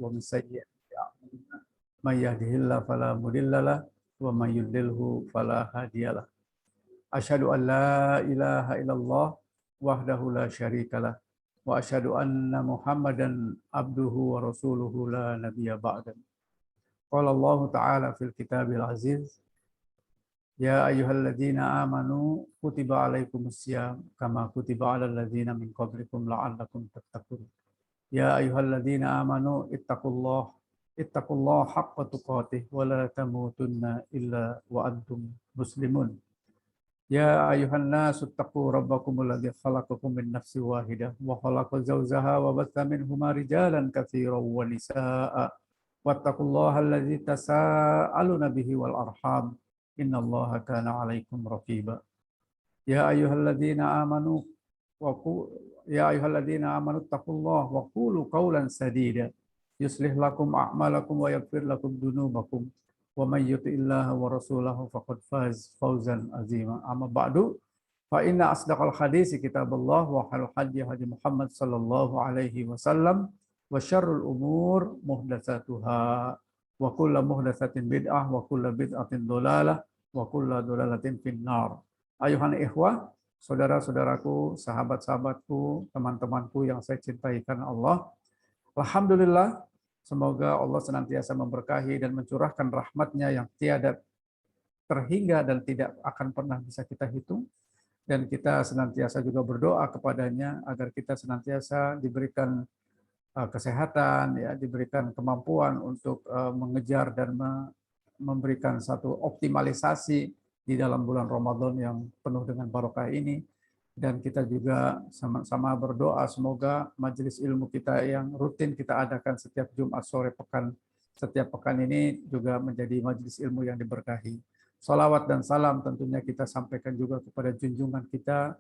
ومن سيئات أعمالنا من يهده الله فلا مضل له ومن يضلله فلا هادي له أشهد أن لا إله إلا الله وحده لا شريك له وأشهد أن محمدا عبده ورسوله لا نبي بعده قال الله تعالى في الكتاب العزيز يا أيها الذين آمنوا كتب عليكم الصيام كما كتب على الذين من قبلكم لعلكم تتقون يا أيها الذين آمنوا اتقوا الله حق تقاته ولا تموتن إلا وأنتم مسلمون يا أيها الناس اتقوا ربكم الذي خلقكم من نفس واحدة وخلق زوجها وبث منهما رجالا كثيرا ونساء واتقوا الله الذي تساءلون به والأرحام إن الله كان عليكم رقيبا يا أيها الذين آمنوا اتقوا الله وقولوا قولا سديدا يصلح لكم أعمالكم ويغفر لكم ذنوبكم ومن يطع الله ورسوله فقد فاز فوزا عظيما أما بعد فإن أصدق الحديث كتاب الله وخير الهدي هدي محمد صلى الله عليه وسلم وشر الأمور محدثاتها وكل محدثة بدعة وكل بدعة ضلالة وكل ضلالة في النار أيها الإخوة saudara-saudaraku, sahabat-sahabatku, teman-temanku yang saya cintai karena Allah. Alhamdulillah, semoga Allah senantiasa memberkahi dan mencurahkan rahmat-Nya yang tiada terhingga dan tidak akan pernah bisa kita hitung. Dan kita senantiasa juga berdoa kepadanya agar kita senantiasa diberikan kesehatan, ya, diberikan kemampuan untuk mengejar dan memberikan satu optimalisasi di dalam bulan Ramadan yang penuh dengan barokah ini. Dan kita juga sama-sama berdoa semoga majelis ilmu kita yang rutin kita adakan setiap Jumat sore pekan, setiap pekan ini juga menjadi majelis ilmu yang diberkahi. Salawat dan salam tentunya kita sampaikan juga kepada junjungan kita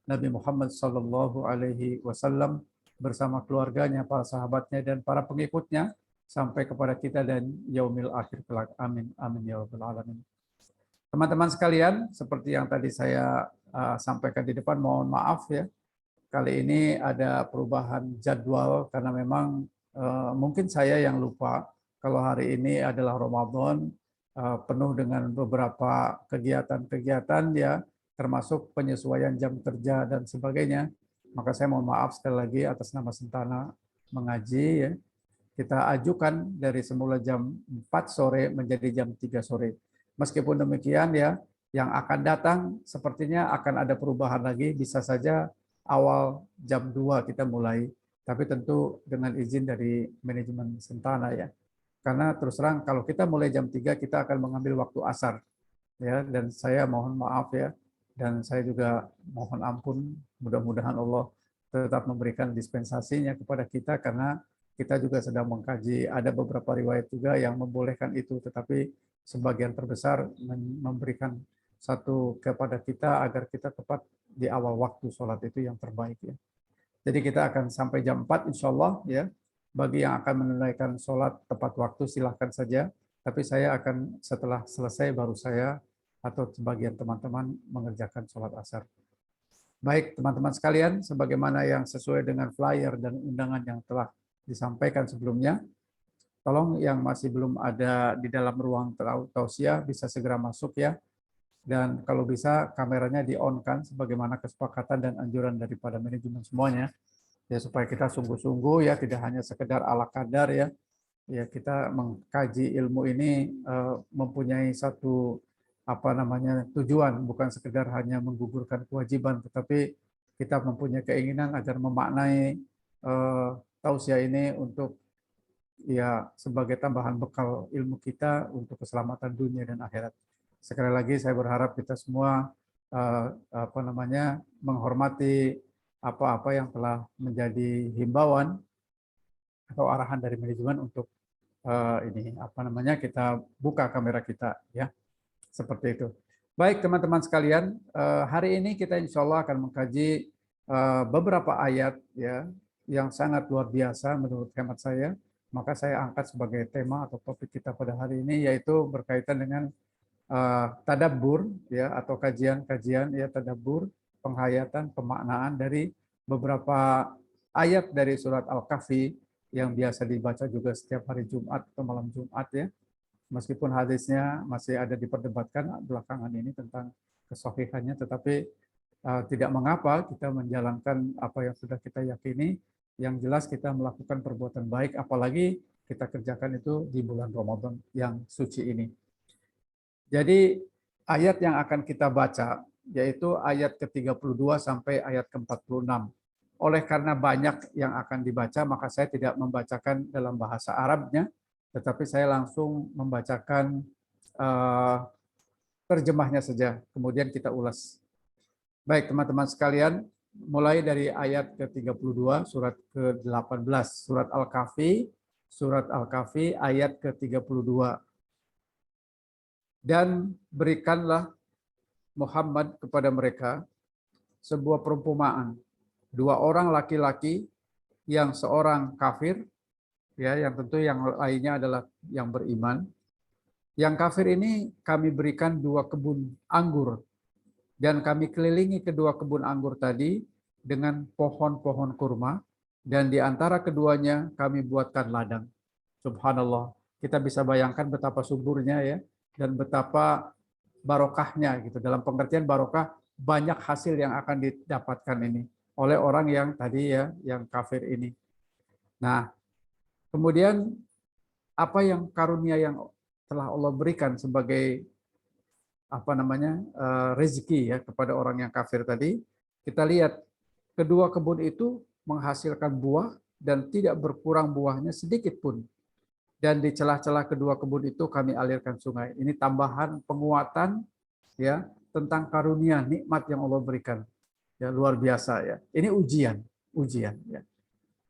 Nabi Muhammad SAW bersama keluarganya, para sahabatnya, dan para pengikutnya sampai kepada kita dan yaumil akhir kelak. Amin. Amin ya rabbal alamin. Teman-teman sekalian, seperti yang tadi saya sampaikan di depan, mohon maaf ya. Kali ini ada perubahan jadwal karena memang mungkin saya yang lupa kalau hari ini adalah Ramadan, penuh dengan beberapa kegiatan-kegiatan ya, termasuk penyesuaian jam kerja dan sebagainya. Maka saya mohon maaf sekali lagi atas nama Sentana Mengaji ya. Kita ajukan dari semula jam 4 sore menjadi jam 3 sore. Meskipun demikian ya, yang akan datang sepertinya akan ada perubahan lagi, bisa saja awal jam 2 kita mulai, tapi tentu dengan izin dari manajemen Sentana ya. Karena terus terang kalau kita mulai jam 3 kita akan mengambil waktu asar. Ya, dan saya mohon maaf ya, dan saya juga mohon ampun, mudah-mudahan Allah tetap memberikan dispensasinya kepada kita karena kita juga sedang mengkaji, ada beberapa riwayat juga yang membolehkan itu, tetapi sebagian terbesar memberikan satu kepada kita agar kita tepat di awal waktu sholat itu yang terbaik ya. Jadi kita akan sampai jam 4 insya Allah ya. Bagi yang akan menunaikan sholat tepat waktu silahkan saja. Tapi saya akan setelah selesai baru saya atau sebagian teman-teman mengerjakan sholat asar. Baik teman-teman sekalian, sebagaimana yang sesuai dengan flyer dan undangan yang telah disampaikan sebelumnya, tolong yang masih belum ada di dalam ruang tausiah bisa segera masuk ya. Dan kalau bisa kameranya di-on-kan sebagaimana kesepakatan dan anjuran daripada manajemen semuanya. Ya supaya kita sungguh-sungguh ya, tidak hanya sekedar ala kadar ya. Ya kita mengkaji ilmu ini mempunyai satu tujuan, bukan sekedar hanya menggugurkan kewajiban, tetapi kita mempunyai keinginan agar memaknai tausiah ini untuk ya sebagai tambahan bekal ilmu kita untuk keselamatan dunia dan akhirat. Sekali lagi saya berharap kita semua menghormati apa-apa yang telah menjadi himbauan atau arahan dari manajemen untuk kita buka kamera kita ya, seperti itu. Baik teman-teman sekalian, hari ini kita insya Allah akan mengkaji beberapa ayat ya yang sangat luar biasa menurut hemat saya. Maka saya angkat sebagai tema atau topik kita pada hari ini, yaitu berkaitan dengan tadabbur ya, atau kajian ya, tadabbur, penghayatan, pemaknaan dari beberapa ayat dari surat Al-Kahfi yang biasa dibaca juga setiap hari Jumat atau malam Jumat ya. Meskipun hadisnya masih ada diperdebatkan belakangan ini tentang kesahihannya, tetapi tidak mengapa kita menjalankan apa yang sudah kita yakini. Yang jelas kita melakukan perbuatan baik, apalagi kita kerjakan itu di bulan Ramadan yang suci ini. Jadi ayat yang akan kita baca yaitu ayat ke-32 sampai ayat ke-46. Oleh karena banyak yang akan dibaca, maka saya tidak membacakan dalam bahasa Arabnya, tetapi saya langsung membacakan terjemahnya saja, kemudian kita ulas. Baik teman-teman sekalian, mulai dari ayat ke-32 surat ke-18 surat Al-Kahfi ayat ke-32. Dan berikanlah Muhammad kepada mereka sebuah perumpamaan, dua orang laki-laki yang seorang kafir, ya, yang tentu yang lainnya adalah yang beriman. Yang kafir ini kami berikan dua kebun anggur, dan kami kelilingi kedua kebun anggur tadi dengan pohon-pohon kurma, dan di antara keduanya kami buatkan ladang. Subhanallah, kita bisa bayangkan betapa suburnya ya, dan betapa barokahnya gitu. Dalam pengertian barokah, banyak hasil yang akan didapatkan ini oleh orang yang tadi ya, yang kafir ini. Nah, kemudian apa yang karunia yang telah Allah berikan sebagai rezeki ya kepada orang yang kafir tadi, kita lihat kedua kebun itu menghasilkan buah dan tidak berkurang buahnya sedikit pun. Dan di celah-celah kedua kebun itu kami alirkan sungai. Ini tambahan penguatan ya tentang karunia nikmat yang Allah berikan. Ya luar biasa ya. Ini ujian ya.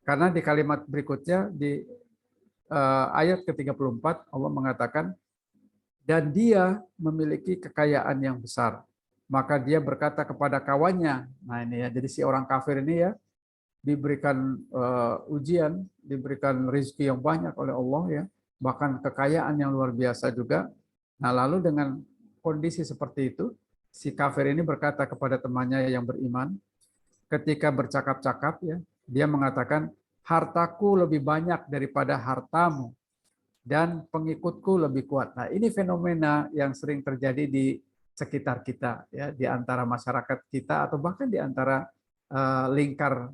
Karena di kalimat berikutnya di ayat ke-34 Allah mengatakan, dan dia memiliki kekayaan yang besar. Maka dia berkata kepada kawannya, nah ini ya, jadi si orang kafir ini ya diberikan ujian, diberikan rezeki yang banyak oleh Allah ya, bahkan kekayaan yang luar biasa juga. Nah lalu dengan kondisi seperti itu, si kafir ini berkata kepada temannya yang beriman, ketika bercakap-cakap ya, dia mengatakan, hartaku lebih banyak daripada hartamu, dan pengikutku lebih kuat. Nah, ini fenomena yang sering terjadi di sekitar kita, ya, di antara masyarakat kita atau bahkan di antara lingkar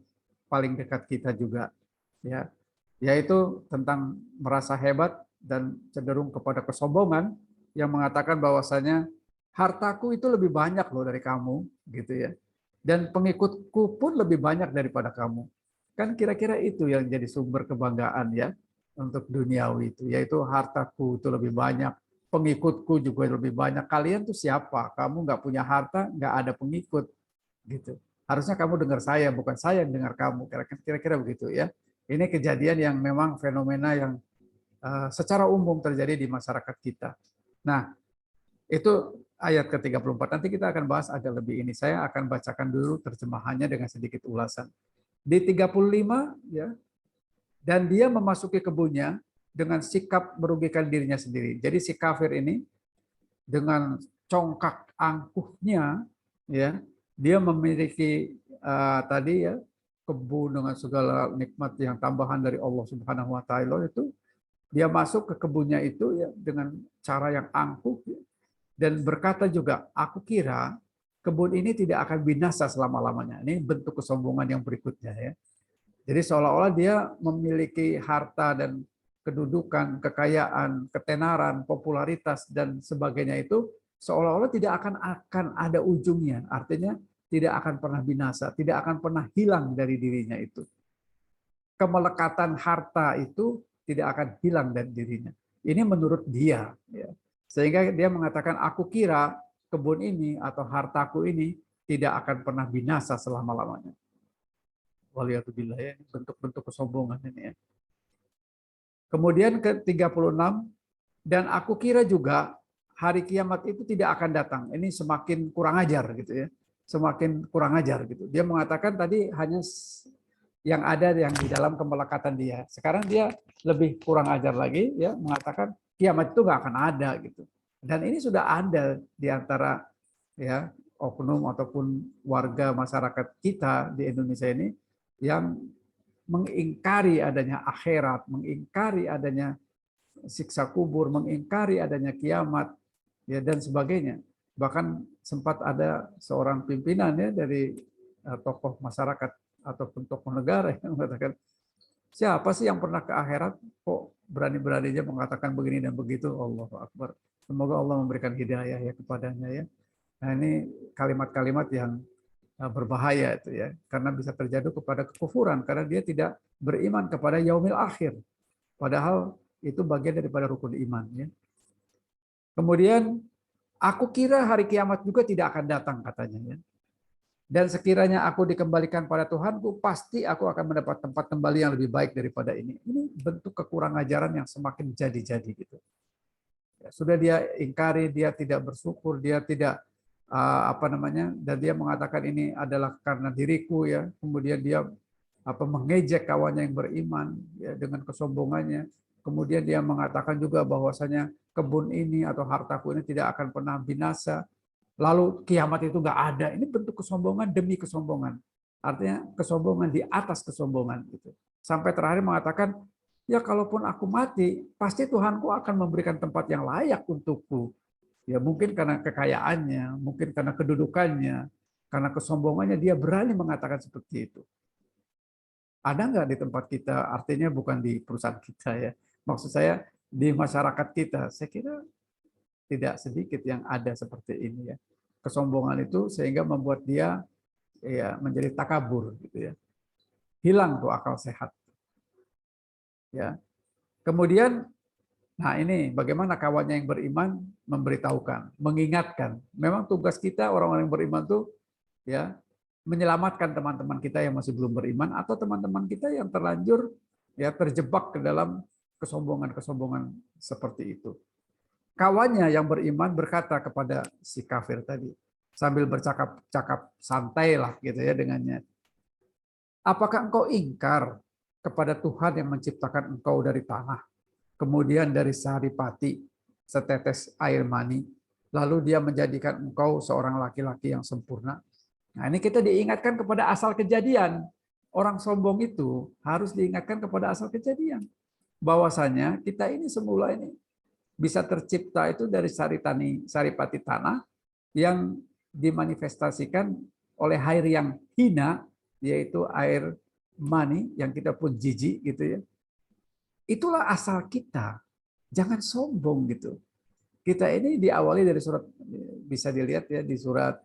paling dekat kita juga, ya, yaitu tentang merasa hebat dan cenderung kepada kesombongan yang mengatakan bahwasanya hartaku itu lebih banyak loh dari kamu, gitu ya, dan pengikutku pun lebih banyak daripada kamu. Kan kira-kira itu yang jadi sumber kebanggaan ya untuk duniawi itu, yaitu hartaku itu lebih banyak, pengikutku juga lebih banyak. Kalian tuh siapa? Kamu nggak punya harta, nggak ada pengikut, gitu. Harusnya kamu dengar saya, bukan saya yang dengar kamu. Kira-kira begitu ya. Ini kejadian yang memang fenomena yang secara umum terjadi di masyarakat kita. Nah, itu ayat ke-34. Nanti kita akan bahas agak lebih ini. Saya akan bacakan dulu terjemahannya dengan sedikit ulasan. Di 35 ya, dan dia memasuki kebunnya dengan sikap merugikan dirinya sendiri. Jadi si kafir ini dengan congkak angkuhnya ya, dia memiliki tadi ya kebun dengan segala nikmat yang tambahan dari Allah Subhanahu wa taala itu, dia masuk ke kebunnya itu ya dengan cara yang angkuh ya, dan berkata juga, aku kira kebun ini tidak akan binasa selama-lamanya. Ini bentuk kesombongan yang berikutnya ya. Jadi seolah-olah dia memiliki harta dan kedudukan, kekayaan, ketenaran, popularitas dan sebagainya itu seolah-olah tidak akan ada ujungnya. Artinya tidak akan pernah binasa, tidak akan pernah hilang dari dirinya itu. Kemelekatan harta itu tidak akan hilang dari dirinya. Ini menurut dia. Ya. Sehingga dia mengatakan, aku kira kebun ini atau hartaku ini tidak akan pernah binasa selama-lamanya. Waliyatubillah ya, bentuk-bentuk kesombongan ini ya. Kemudian ke-36, dan aku kira juga hari kiamat itu tidak akan datang. Ini semakin kurang ajar gitu ya. Semakin kurang ajar gitu. Dia mengatakan tadi hanya yang ada yang di dalam kemelekatan dia. Sekarang dia lebih kurang ajar lagi ya, mengatakan kiamat itu nggak akan ada gitu. Dan ini sudah ada di antara ya oknum ataupun warga masyarakat kita di Indonesia ini yang mengingkari adanya akhirat, mengingkari adanya siksa kubur, mengingkari adanya kiamat, ya dan sebagainya. Bahkan sempat ada seorang pimpinan ya dari tokoh masyarakat ataupun tokoh negara yang mengatakan, siapa sih yang pernah ke akhirat kok berani-beraninya mengatakan begini dan begitu? Allahu Akbar. Semoga Allah memberikan hidayah ya kepadanya ya. Nah ini kalimat-kalimat yang berbahaya itu ya, karena bisa terjadi kepada kekufuran karena dia tidak beriman kepada yaumil akhir. Padahal itu bagian daripada rukun iman ya. Kemudian aku kira hari kiamat juga tidak akan datang katanya ya. Dan sekiranya aku dikembalikan pada Tuhanku, pasti aku akan mendapat tempat kembali yang lebih baik daripada ini. Ini bentuk kekurang ajaran yang semakin jadi-jadi gitu. Ya, sudah dia ingkari, dia tidak bersyukur, dia tidak dan dia mengatakan ini adalah karena diriku ya. Kemudian dia mengejek kawannya yang beriman ya, dengan kesombongannya. Kemudian dia mengatakan juga bahwasanya kebun ini atau hartaku ini tidak akan pernah binasa. Lalu kiamat itu nggak ada. Ini bentuk kesombongan demi kesombongan. Artinya kesombongan di atas kesombongan gitu. Sampai terakhir mengatakan, ya kalaupun aku mati, pasti Tuhanku akan memberikan tempat yang layak untukku. Ya mungkin karena kekayaannya, mungkin karena kedudukannya, karena kesombongannya dia berani mengatakan seperti itu. Ada nggak di tempat kita? Artinya bukan di perusahaan kita ya. Maksud saya di masyarakat kita. Saya kira tidak sedikit yang ada seperti ini ya. Kesombongan itu sehingga membuat dia ya menjadi takabur gitu ya. Hilang tuh akal sehat. Ya. Kemudian nah ini bagaimana kawannya yang beriman memberitahukan, mengingatkan. Memang tugas kita orang-orang yang beriman tuh ya menyelamatkan teman-teman kita yang masih belum beriman atau teman-teman kita yang terlanjur ya terjebak ke dalam kesombongan-kesombongan seperti itu. Kawannya yang beriman berkata kepada si kafir tadi sambil bercakap-cakap santai lah gitu ya dengannya. Apakah engkau ingkar kepada Tuhan yang menciptakan engkau dari tanah, kemudian dari saripati, setetes air mani, lalu dia menjadikan engkau seorang laki-laki yang sempurna? Nah ini kita diingatkan kepada asal kejadian. Orang sombong itu harus diingatkan kepada asal kejadian. Bahwasanya kita ini semula ini bisa tercipta itu dari saripati tanah yang dimanifestasikan oleh air yang hina, yaitu air mani yang kita pun jijik gitu ya. Itulah asal kita. Jangan sombong gitu. Kita ini diawali dari surat, bisa dilihat ya di surat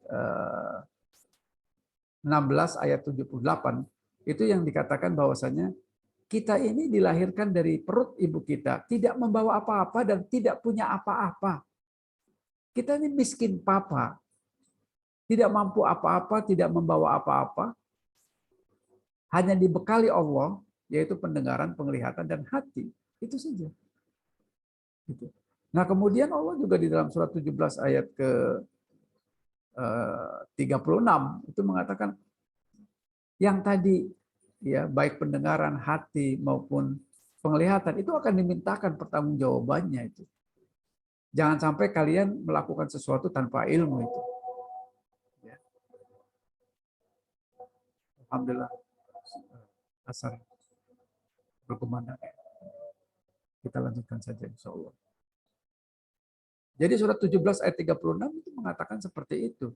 16 ayat 78, itu yang dikatakan bahwasanya kita ini dilahirkan dari perut ibu kita, tidak membawa apa-apa dan tidak punya apa-apa. Kita ini miskin papa, tidak mampu apa-apa, tidak membawa apa-apa, hanya dibekali Allah, yaitu pendengaran, penglihatan, dan hati. Itu saja. Nah kemudian Allah juga di dalam surat 17 ayat ke 36 itu mengatakan yang tadi ya baik pendengaran, hati maupun penglihatan itu akan dimintakan pertanggungjawabannya itu. Jangan sampai kalian melakukan sesuatu tanpa ilmu itu. Ya. Alhamdulillah. Asar berkumandang. Kita lanjutkan saja insya Allah. Jadi surat 17 ayat 36 itu mengatakan seperti itu.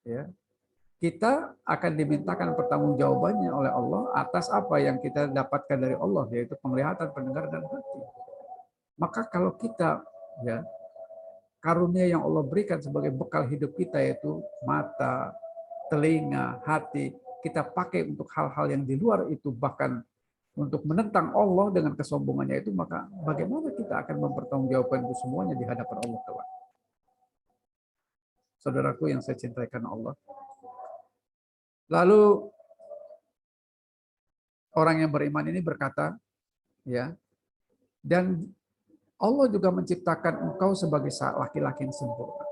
Ya. Kita akan dimintakan pertanggungjawabannya oleh Allah atas apa yang kita dapatkan dari Allah, yaitu penglihatan, pendengaran, dan hati. Maka kalau kita ya karunia yang Allah berikan sebagai bekal hidup kita yaitu mata, telinga, hati, kita pakai untuk hal-hal yang di luar itu, bahkan untuk menentang Allah dengan kesombongannya itu, maka bagaimana kita akan mempertanggungjawabkan itu semuanya di hadapan Allah Ta'ala. Saudaraku yang saya cintai karena Allah. Lalu orang yang beriman ini berkata, ya, dan Allah juga menciptakan engkau sebagai laki-laki yang sempurna.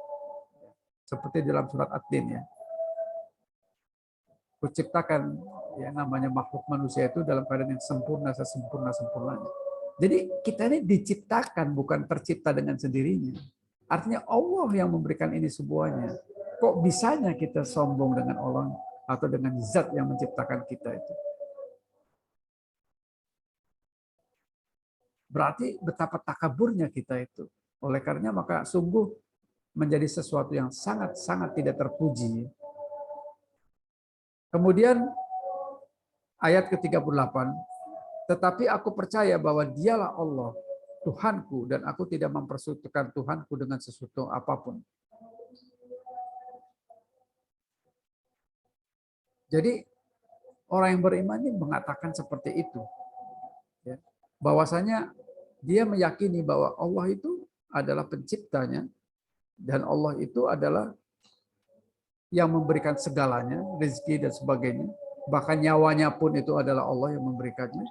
Seperti dalam surat Ad-Din ya. Kuciptakan ya namanya makhluk manusia itu dalam keadaan yang sempurna, sesempurna-sempurnanya. Jadi kita ini diciptakan, bukan tercipta dengan sendirinya. Artinya Allah yang memberikan ini semuanya. Kok bisanya kita sombong dengan Allah atau dengan zat yang menciptakan kita itu? berarti betapa takaburnya kita itu. Oleh karenanya maka sungguh menjadi sesuatu yang sangat-sangat tidak terpuji. Kemudian ayat ke-38, tetapi aku percaya bahwa dialah Allah, Tuhanku, dan aku tidak mempersekutukan Tuhanku dengan sesuatu apapun. Jadi orang yang beriman ini mengatakan seperti itu. Ya. Bahwasanya dia meyakini bahwa Allah itu adalah penciptanya, dan Allah itu adalah yang memberikan segalanya, rezeki dan sebagainya. Bahkan nyawanya pun itu adalah Allah yang memberikannya.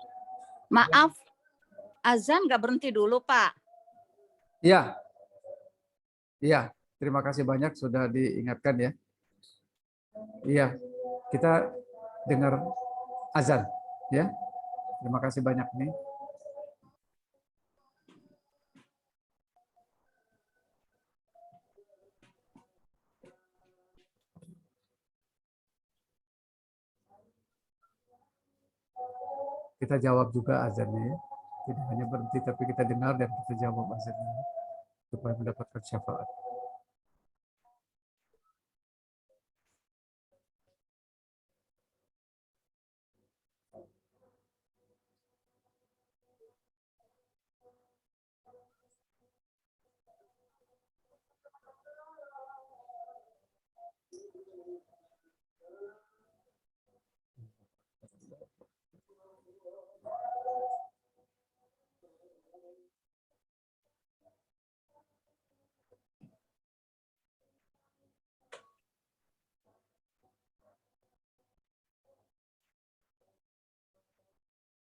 Maaf, azan nggak berhenti dulu, Pak. Iya. Iya, terima kasih banyak sudah diingatkan ya. Iya, kita dengar azan ya. Terima kasih banyak nih. Kita jawab juga azannya ya. Tidak hanya berhenti tapi kita dengar dan kita jawab azannya supaya mendapatkan syafaat.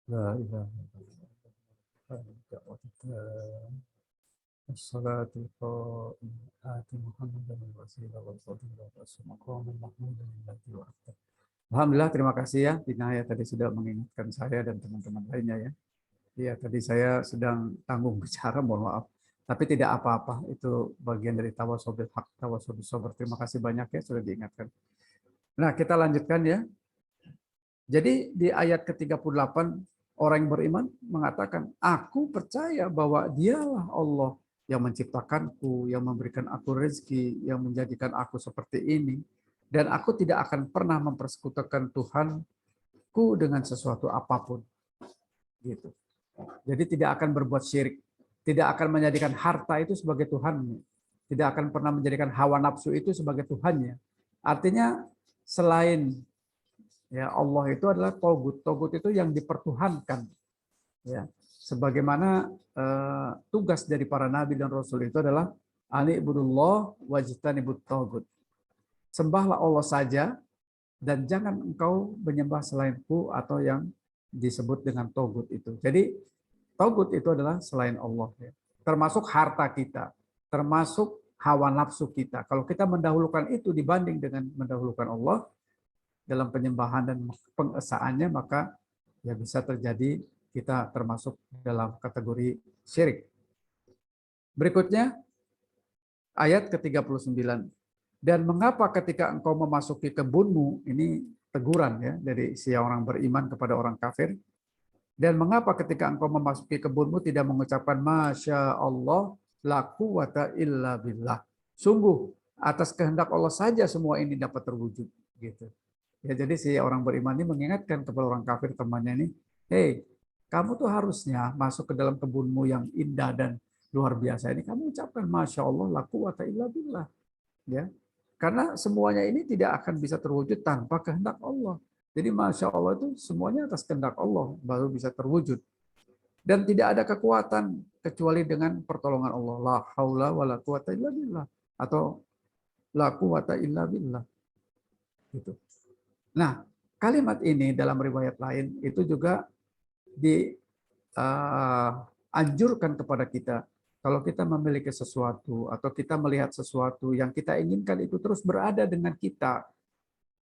La ilaha illallah. Assalatu ati Muhammadan wasilah wal fadilah wa mahmudan allati wa'ata. Alhamdulillah, terima kasih ya Tinaya tadi sudah mengingatkan saya dan teman-teman lainnya ya. Iya, tadi saya sedang tanggung bicara, mohon maaf. Tapi tidak apa-apa, itu bagian dari tawasobil hak, tawasobil sober. Terima kasih banyak ya sudah diingatkan. Nah, kita lanjutkan ya. Jadi di ayat ke-38 orang yang beriman mengatakan, aku percaya bahwa dialah Allah yang menciptakanku, yang memberikan aku rezeki, yang menjadikan aku seperti ini. Dan aku tidak akan pernah mempersekutukan Tuhanku dengan sesuatu apapun. Gitu. Jadi tidak akan berbuat syirik. Tidak akan menjadikan harta itu sebagai Tuhannya. Tidak akan pernah menjadikan hawa nafsu itu sebagai Tuhannya. Artinya selain ya Allah itu adalah togut. Togut itu yang dipertuhankan. Ya, sebagaimana tugas dari para nabi dan rasul itu adalah ani'budullah wajtanibut togut. Sembahlah Allah saja dan jangan engkau menyembah selainku atau yang disebut dengan togut itu. Jadi togut itu adalah selain Allah. Ya. Termasuk harta kita, termasuk hawa nafsu kita. Kalau kita mendahulukan itu dibanding dengan mendahulukan Allah dalam penyembahan dan pengesaannya, maka ya bisa terjadi kita termasuk dalam kategori syirik. Berikutnya ayat ke-39. Dan mengapa ketika engkau memasuki kebunmu, ini teguran ya dari si orang beriman kepada orang kafir. Dan mengapa ketika engkau memasuki kebunmu tidak mengucapkan Masya Allah la quwata illa billah. Sungguh atas kehendak Allah saja semua ini dapat terwujud. Gitu. Ya, jadi si orang beriman ini mengingatkan kepada orang kafir temannya ini, hei, kamu tuh harusnya masuk ke dalam kebunmu yang indah dan luar biasa ini, kamu ucapkan Masya Allah la quwata illa billah. Ya. Karena semuanya ini tidak akan bisa terwujud tanpa kehendak Allah. Jadi Masya Allah itu semuanya atas kehendak Allah baru bisa terwujud. Dan tidak ada kekuatan kecuali dengan pertolongan Allah. La haula wa la quwata illa billah. Atau la quwata illa billah. Gitu. Nah, kalimat ini dalam riwayat lain itu juga dianjurkan kepada kita. Kalau kita memiliki sesuatu atau kita melihat sesuatu yang kita inginkan itu terus berada dengan kita,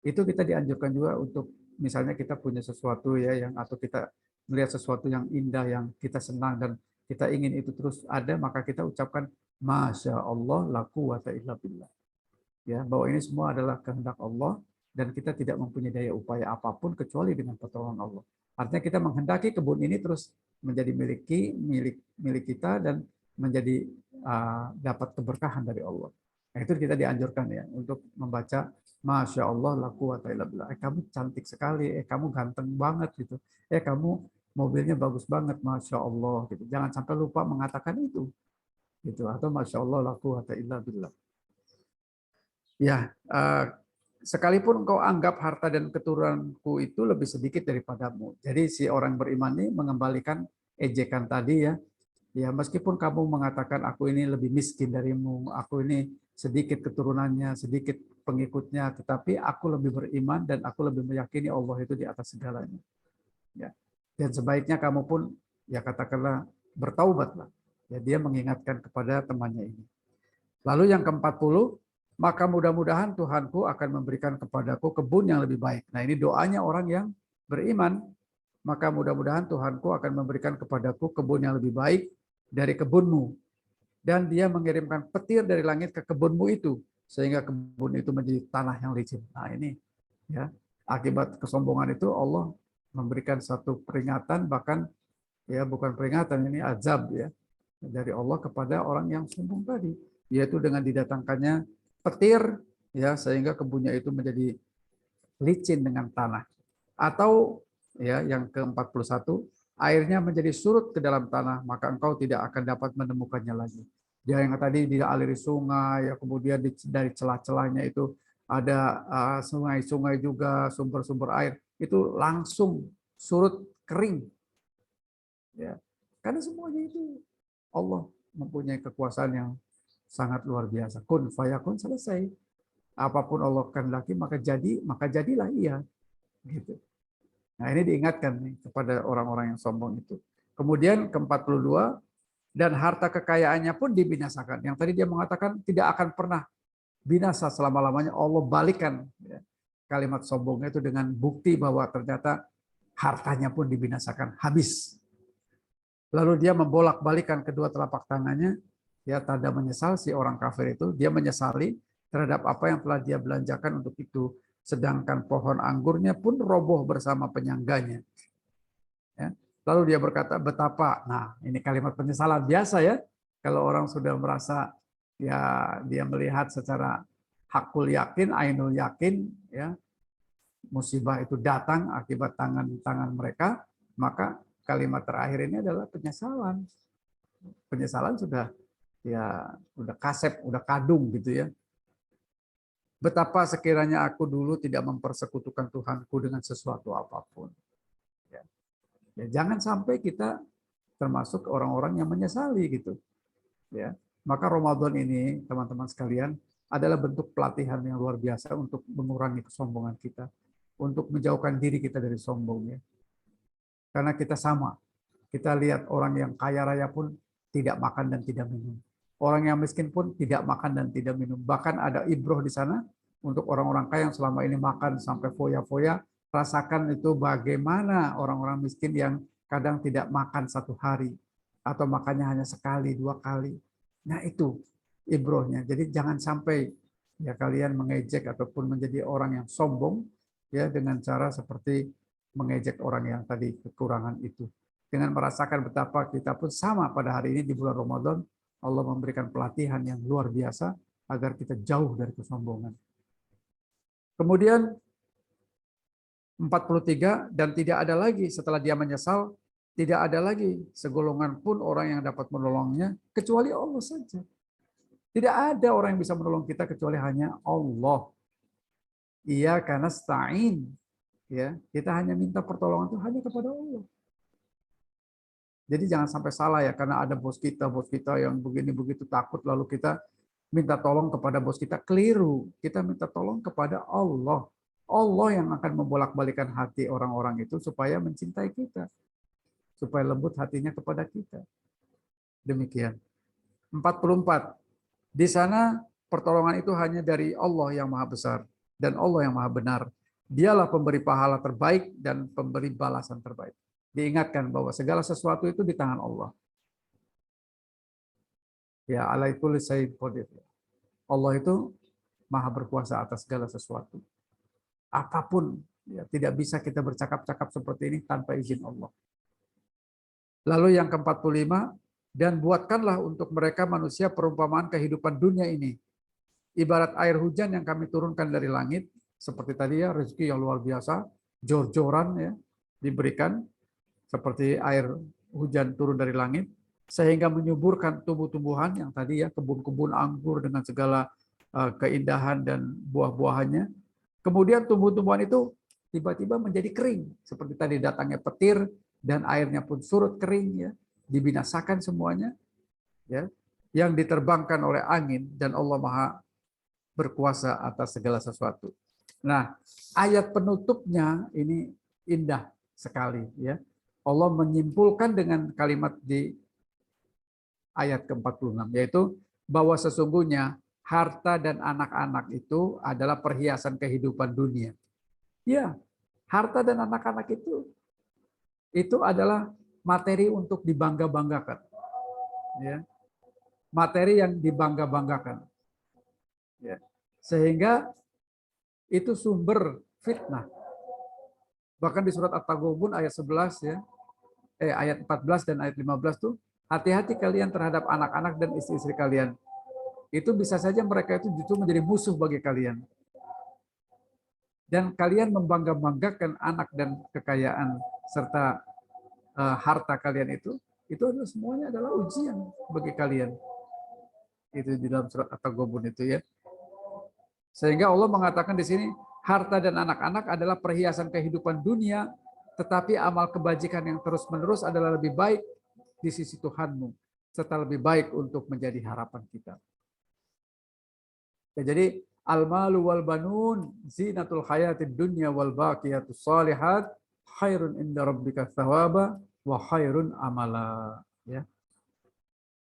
itu kita dianjurkan juga untuk misalnya kita punya sesuatu ya yang atau kita melihat sesuatu yang indah yang kita senang dan kita ingin itu terus ada, maka kita ucapkan Masya Allah la quwata illa billah. Ya, bahwa ini semua adalah kehendak Allah dan kita tidak mempunyai daya upaya apapun kecuali dengan pertolongan Allah. Artinya kita menghendaki kebun ini terus menjadi milik kita dan menjadi dapat keberkahan dari Allah. Nah, itu kita dianjurkan ya untuk membaca Masya Allah la quwata illa billah. Kamu cantik sekali, kamu ganteng banget gitu. Kamu mobilnya bagus banget, Masya Allah gitu. Jangan sampai lupa mengatakan itu. Gitu. Atau Masya Allah la quwata illa billah. Ya, sekalipun engkau anggap harta dan keturunanku itu lebih sedikit daripadamu. Jadi si orang beriman ini mengembalikan ejekan tadi ya. Ya, meskipun kamu mengatakan aku ini lebih miskin darimu, aku ini sedikit keturunannya, sedikit pengikutnya, tetapi aku lebih beriman dan aku lebih meyakini Allah itu di atas segalanya. Ya. Dan sebaiknya kamu pun ya katakanlah bertaubatlah. Ya, dia mengingatkan kepada temannya ini. Lalu yang ke-40, maka mudah-mudahan Tuhanku akan memberikan kepadaku kebun yang lebih baik. Nah, ini doanya orang yang beriman. Maka mudah-mudahan Tuhanku akan memberikan kepadaku kebun yang lebih baik dari kebunmu. Dan dia mengirimkan petir dari langit ke kebunmu itu. Sehingga kebun itu menjadi tanah yang licin. Nah ini ya akibat kesombongan itu Allah memberikan satu peringatan, bahkan ya bukan peringatan, ini azab ya dari Allah kepada orang yang sombong tadi. Yaitu dengan didatangkannya petir ya sehingga kebunnya itu menjadi licin dengan tanah. Atau ya yang ke-41, airnya menjadi surut ke dalam tanah, maka engkau tidak akan dapat menemukannya lagi. Dia yang tadi dialiri sungai, ya kemudian dari celah-celahnya itu ada sungai-sungai juga, sumber-sumber air, itu langsung surut kering. Ya. Karena semuanya itu Allah mempunyai kekuasaan yang sangat luar biasa. Kun fayakun, selesai. Apapun Allah kehendaki maka jadilah ia. Gitu. Nah, ini diingatkan nih kepada orang-orang yang sombong itu. Kemudian ke-42, dan harta kekayaannya pun dibinasakan. Yang tadi dia mengatakan tidak akan pernah binasa selama-lamanya, Allah balikan ya, kalimat sombongnya itu dengan bukti bahwa ternyata hartanya pun dibinasakan, habis. Lalu dia membolak-balikan kedua telapak tangannya, ya tanda menyesal si orang kafir itu, dia menyesali terhadap apa yang telah dia belanjakan untuk itu. Sedangkan pohon anggurnya pun roboh bersama penyangganya. Ya. Lalu dia berkata, betapa, nah ini kalimat penyesalan biasa ya, kalau orang sudah merasa ya dia melihat secara hakul yakin, ainul yakin, ya musibah itu datang akibat tangan-tangan mereka, maka kalimat terakhir ini adalah penyesalan. Penyesalan sudah ya udah kasep, udah kadung gitu ya. Betapa sekiranya aku dulu tidak mempersekutukan Tuhanku dengan sesuatu apapun. Ya. Ya, jangan sampai kita termasuk orang-orang yang menyesali gitu. Ya. Maka Ramadan ini, teman-teman sekalian, adalah bentuk pelatihan yang luar biasa untuk mengurangi kesombongan kita, untuk menjauhkan diri kita dari sombongnya. Karena kita sama. Kita lihat orang yang kaya raya pun tidak makan dan tidak minum. Orang yang miskin pun tidak makan dan tidak minum. Bahkan ada ibroh di sana untuk orang-orang kaya yang selama ini makan sampai foya-foya. Rasakan itu bagaimana orang-orang miskin yang kadang tidak makan satu hari. Atau makannya hanya sekali, dua kali. Nah itu ibrohnya. Jadi jangan sampai ya kalian mengejek ataupun menjadi orang yang sombong ya dengan cara seperti mengejek orang yang tadi kekurangan itu. Dengan merasakan betapa kita pun sama pada hari ini di bulan Ramadan, Allah memberikan pelatihan yang luar biasa agar kita jauh dari kesombongan. Kemudian 43, dan tidak ada lagi setelah dia menyesal, tidak ada lagi segolongan pun orang yang dapat menolongnya kecuali Allah saja. Tidak ada orang yang bisa menolong kita kecuali hanya Allah. Iya, karena nasta'in, ya, kita hanya minta pertolongan itu hanya kepada Allah. Jadi jangan sampai salah ya, karena ada bos kita yang begini begitu takut, lalu kita minta tolong kepada bos kita. Keliru, kita minta tolong kepada Allah. Allah yang akan membolak-balikan hati orang-orang itu supaya mencintai kita, supaya lembut hatinya kepada kita. Demikian. 44. Di sana pertolongan itu hanya dari Allah yang maha besar dan Allah yang maha benar. Dialah pemberi pahala terbaik dan pemberi balasan terbaik. Diingatkan bahwa segala sesuatu itu di tangan Allah. Ya, ala kulli syai'in qadir. Allah itu maha berkuasa atas segala sesuatu. Apapun, ya, tidak bisa kita bercakap-cakap seperti ini tanpa izin Allah. Lalu yang ke-45, dan buatkanlah untuk mereka manusia perumpamaan kehidupan dunia ini. Ibarat air hujan yang kami turunkan dari langit, seperti tadi ya, rezeki yang luar biasa, jor-joran ya, diberikan, seperti air hujan turun dari langit, sehingga menyuburkan tumbuh-tumbuhan yang tadi ya, kebun-kebun anggur dengan segala keindahan dan buah-buahannya. Kemudian tumbuh-tumbuhan itu tiba-tiba menjadi kering, seperti tadi datangnya petir dan airnya pun surut kering ya, dibinasakan semuanya ya, yang diterbangkan oleh angin, dan Allah Maha berkuasa atas segala sesuatu. Nah, ayat penutupnya ini indah sekali ya. Allah menyimpulkan dengan kalimat di ayat ke-46, yaitu bahwa sesungguhnya harta dan anak-anak itu adalah perhiasan kehidupan dunia. Ya, harta dan anak-anak itu adalah materi untuk dibangga-banggakan. Ya. Materi yang dibangga-banggakan. Ya. Sehingga itu sumber fitnah. Bahkan di surat At-Taghabun ayat 11 ya, ayat 14 dan ayat 15 tuh, hati-hati kalian terhadap anak-anak dan istri-istri kalian. Itu bisa saja mereka itu justru menjadi musuh bagi kalian. Dan kalian membangga-banggakan anak dan kekayaan serta harta kalian itu adalah semuanya adalah ujian bagi kalian. Itu di dalam surat At-Taghabun itu ya. Sehingga Allah mengatakan di sini, harta dan anak-anak adalah perhiasan kehidupan dunia, tetapi amal kebajikan yang terus-menerus adalah lebih baik di sisi Tuhanmu, serta lebih baik untuk menjadi harapan kita. Ya, jadi al-malu wal banun zinatul hayatid dunya wal baqiyatus shalihat khairun inda rabbika thawaba wa khairun amala. Ya.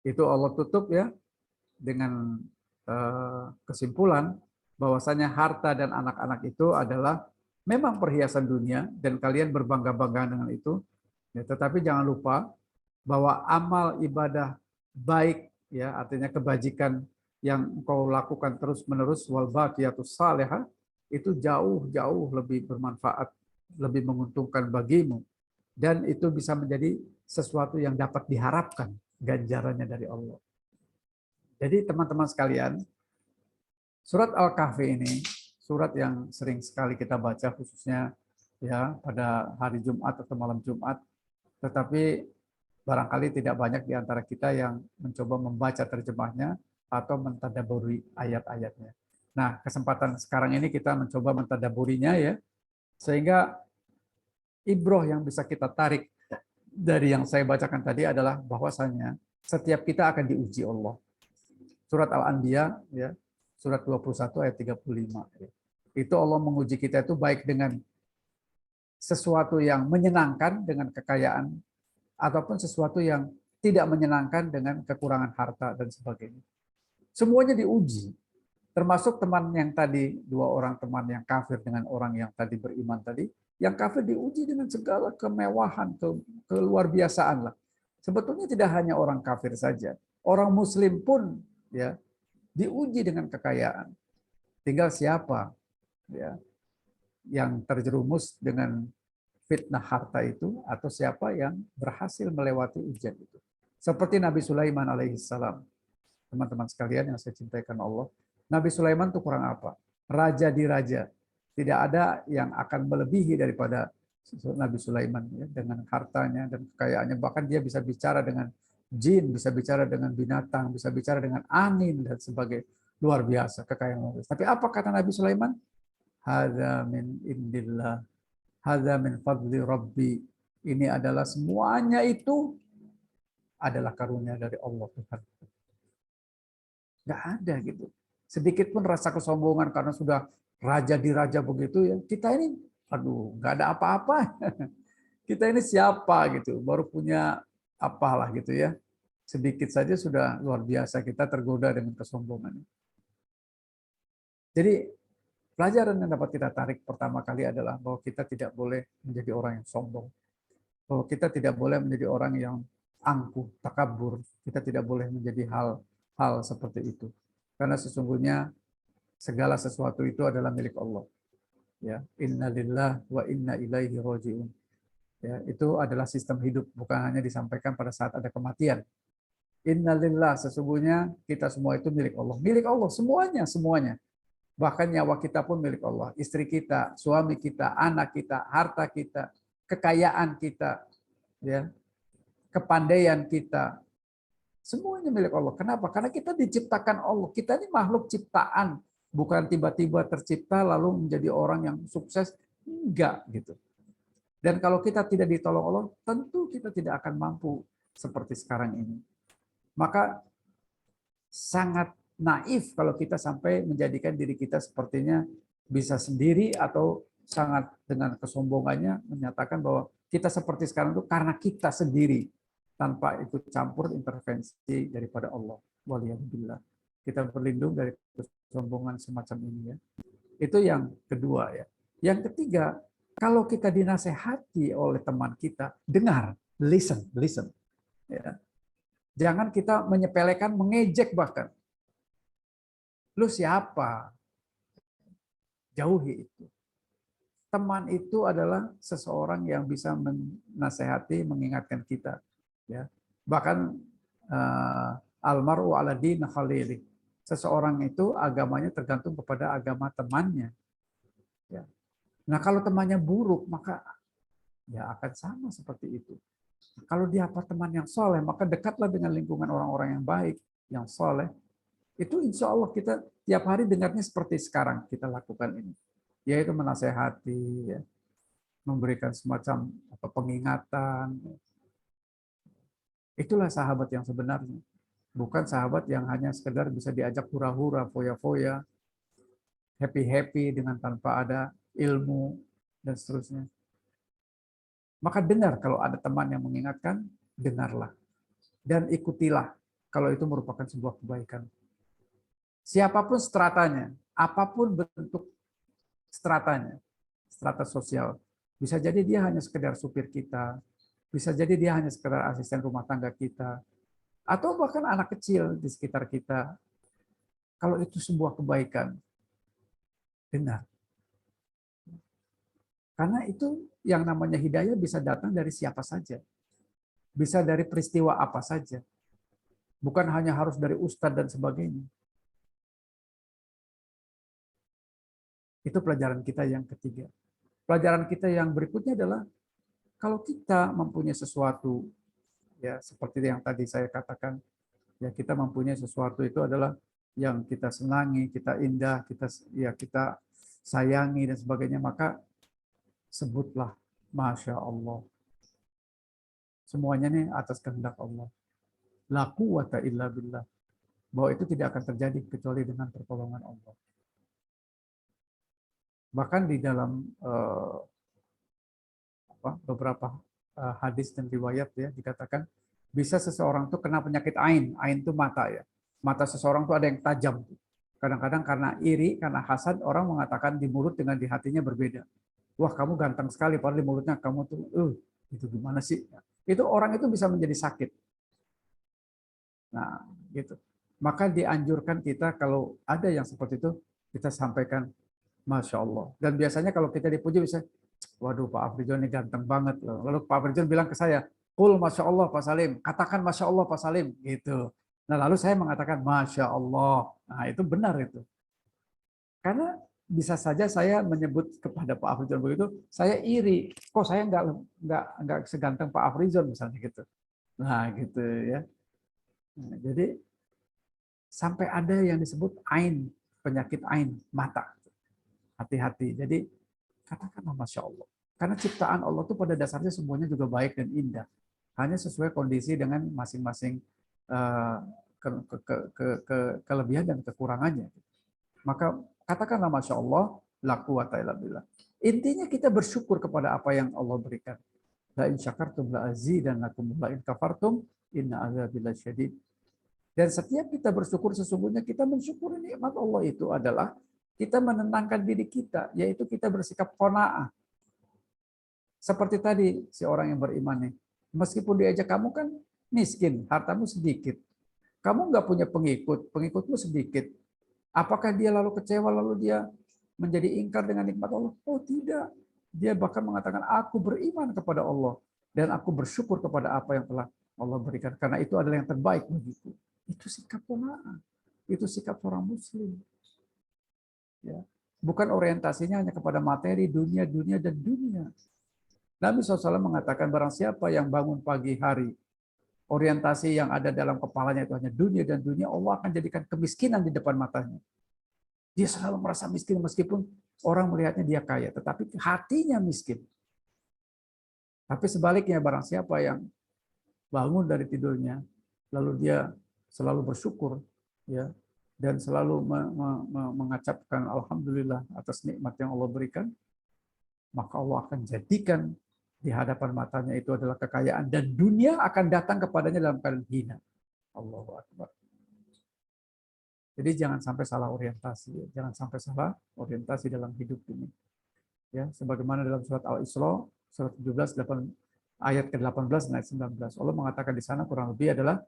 Itu Allah tutup ya dengan kesimpulan bahwasanya harta dan anak-anak itu adalah memang perhiasan dunia dan kalian berbangga-bangga dengan itu. Ya, tetapi jangan lupa bahwa amal ibadah baik ya, artinya kebajikan yang engkau lakukan terus-menerus wal baqiyatus salihah itu jauh-jauh lebih bermanfaat, lebih menguntungkan bagimu, dan itu bisa menjadi sesuatu yang dapat diharapkan ganjarannya dari Allah. Jadi teman-teman sekalian, surat Al-Kahfi ini surat yang sering sekali kita baca khususnya ya pada hari Jumat atau malam Jumat, tetapi barangkali tidak banyak di antara kita yang mencoba membaca terjemahnya atau mentadaburi ayat-ayatnya. Nah, kesempatan sekarang ini kita mencoba mentadaburinya ya, sehingga ibroh yang bisa kita tarik dari yang saya bacakan tadi adalah bahwasanya setiap kita akan diuji Allah. Surat Al-Anbiya ya, surat 21 ayat 35. Itu Allah menguji kita itu baik dengan sesuatu yang menyenangkan dengan kekayaan ataupun sesuatu yang tidak menyenangkan dengan kekurangan harta dan sebagainya. Semuanya diuji. Termasuk teman yang tadi, dua orang teman yang kafir dengan orang yang tadi beriman tadi, yang kafir diuji dengan segala kemewahan, keluar biasaan lah. Sebetulnya tidak hanya orang kafir saja, orang muslim pun ya diuji dengan kekayaan. Tinggal siapa ya yang terjerumus dengan fitnah harta itu, atau siapa yang berhasil melewati ujian itu. Seperti Nabi Sulaiman alaihissalam. Teman-teman sekalian yang saya cintakan Allah, Nabi Sulaiman itu kurang apa? Raja di raja. Tidak ada yang akan melebihi daripada Nabi Sulaiman ya, dengan hartanya dan kekayaannya. Bahkan dia bisa bicara dengan jin, bisa bicara dengan binatang, bisa bicara dengan angin dan sebagainya. Luar biasa kekayaan luar biasa. Tapi apa kata Nabi Sulaiman? Hadza min indillah, hadza min fadli rabbi. Ini adalah semuanya itu adalah karunia dari Allah Tuhan. Nggak ada gitu. Sedikit pun rasa kesombongan karena sudah raja di raja begitu ya. Kita ini, aduh, nggak ada apa-apa. Kita ini siapa gitu, baru punya apalah gitu ya. Sedikit saja sudah luar biasa kita tergoda dengan kesombongan. Jadi pelajaran yang dapat kita tarik pertama kali adalah bahwa kita tidak boleh menjadi orang yang sombong. Bahwa kita tidak boleh menjadi orang yang angkuh, takabur. Kita tidak boleh menjadi hal seperti itu. Karena sesungguhnya segala sesuatu itu adalah milik Allah. Ya, inna lillah wa inna ilaihi raji'un. Ya, itu adalah sistem hidup, bukan hanya disampaikan pada saat ada kematian. Innalillah, sesungguhnya kita semua itu milik Allah. Milik Allah semuanya, semuanya. Bahkan nyawa kita pun milik Allah. Istri kita, suami kita, anak kita, harta kita, kekayaan kita, ya, kepandaian kita, semuanya milik Allah. Kenapa? Karena kita diciptakan Allah. Kita ini makhluk ciptaan, bukan tiba-tiba tercipta lalu menjadi orang yang sukses. Enggak gitu. Dan kalau kita tidak ditolong Allah, tentu kita tidak akan mampu seperti sekarang ini. Maka sangat naif kalau kita sampai menjadikan diri kita sepertinya bisa sendiri, atau sangat dengan kesombongannya menyatakan bahwa kita seperti sekarang itu karena kita sendiri, tanpa ikut campur intervensi daripada Allah. Waliyadzubillah. Kita berlindung dari kesombongan semacam ini ya. Itu yang kedua ya. Yang ketiga, kalau kita dinasehati oleh teman kita, dengar, listen. Ya. Jangan kita menyepelekan, mengejek bahkan. Lu siapa? Jauhi itu. Teman itu adalah seseorang yang bisa menasehati, mengingatkan kita. Ya. Bahkan almaru ala dini khalili. Seseorang itu agamanya tergantung kepada agama temannya. Ya. Nah, kalau temannya buruk, maka ya akan sama seperti itu. Kalau dia teman yang soleh, maka dekatlah dengan lingkungan orang-orang yang baik, yang soleh. Itu insya Allah kita tiap hari dengarnya seperti sekarang kita lakukan ini. Yaitu menasehati, ya, memberikan semacam pengingatan. Itulah sahabat yang sebenarnya. Bukan sahabat yang hanya sekedar bisa diajak hura-hura, foya-foya, happy-happy dengan tanpa ada ilmu, dan seterusnya. Maka dengar kalau ada teman yang mengingatkan, dengarlah. Dan ikutilah kalau itu merupakan sebuah kebaikan. Siapapun stratanya, apapun bentuk stratanya, strata sosial. Bisa jadi dia hanya sekedar supir kita, bisa jadi dia hanya sekedar asisten rumah tangga kita, atau bahkan anak kecil di sekitar kita. Kalau itu sebuah kebaikan, dengar. Karena itu yang namanya hidayah bisa datang dari siapa saja. Bisa dari peristiwa apa saja. Bukan hanya harus dari ustadz dan sebagainya. Itu pelajaran kita yang ketiga. Pelajaran kita yang berikutnya adalah kalau kita mempunyai sesuatu, ya seperti yang tadi saya katakan, ya kita mempunyai sesuatu itu adalah yang kita senangi, kita indah, kita sayangi dan sebagainya, maka sebutlah Masya Allah. Semuanya nih atas kehendak Allah. La quwwata illa billah. Bahwa itu tidak akan terjadi kecuali dengan pertolongan Allah. Bahkan di dalam beberapa hadis dan riwayat ya dikatakan bisa seseorang tuh kena penyakit ain. Ain itu mata ya. Mata seseorang tuh ada yang tajam. Kadang-kadang karena iri, karena hasad, orang mengatakan di mulut dengan di hatinya berbeda. Wah, kamu ganteng sekali, padahal di mulutnya kamu tuh, itu gimana sih? Itu orang itu bisa menjadi sakit. Nah, gitu. Maka dianjurkan kita kalau ada yang seperti itu, kita sampaikan, Masya Allah. Dan biasanya kalau kita dipuji bisa, waduh Pak Afrizal ini ganteng banget loh. Lalu Pak Afrizal bilang ke saya, Qul Masya Allah Pak Salim, katakan Masya Allah Pak Salim. Gitu. Nah lalu saya mengatakan Masya Allah. Nah itu benar itu. Karena bisa saja saya menyebut kepada Pak Afrizal begitu, saya iri. Kok saya nggak seganteng Pak Afrizal misalnya gitu. Nah gitu ya. Nah, jadi sampai ada yang disebut ain, penyakit ain, mata. Hati-hati. Jadi katakanlah Masya Allah. Karena ciptaan Allah itu pada dasarnya semuanya juga baik dan indah. Hanya sesuai kondisi dengan masing-masing kelebihan dan kekurangannya. Maka katakanlah Masya Allah, la quwata illa billah. Intinya kita bersyukur kepada apa yang Allah berikan. La in syakartum la azidannakum la in kafartum inna azabi lasyadid. Dan setiap kita bersyukur sesungguhnya kita mensyukuri nikmat Allah itu adalah kita menenangkan diri kita, yaitu kita bersikap qanaah. Seperti tadi si orang yang beriman nih, meskipun diajak kamu kan miskin, hartamu sedikit, kamu nggak punya pengikut, pengikutmu sedikit. Apakah dia lalu kecewa lalu dia menjadi ingkar dengan nikmat Allah? Oh tidak. Dia bahkan mengatakan, aku beriman kepada Allah dan aku bersyukur kepada apa yang telah Allah berikan, karena itu adalah yang terbaik bagiku. Itu sikap qanaah. Itu sikap seorang muslim. Ya. Bukan orientasinya hanya kepada materi, dunia, dunia, dan dunia. Nabi SAW mengatakan, barang siapa yang bangun pagi hari, orientasi yang ada dalam kepalanya itu hanya dunia dan dunia, Allah akan jadikan kemiskinan di depan matanya. Dia selalu merasa miskin meskipun orang melihatnya dia kaya, tetapi hatinya miskin. Tapi sebaliknya, barang siapa yang bangun dari tidurnya, lalu dia selalu bersyukur, ya, dan selalu mengacapkan alhamdulillah atas nikmat yang Allah berikan, maka Allah akan jadikan di hadapan matanya itu adalah kekayaan, dan dunia akan datang kepadanya dalam keadaan hina. Allahu Akbar. Jadi jangan sampai salah orientasi, jangan sampai salah orientasi dalam hidup ini. Ya, sebagaimana dalam surat Al-Isra surat 17 ayat ke-18 dan ayat 19. Allah mengatakan di sana kurang lebih adalah,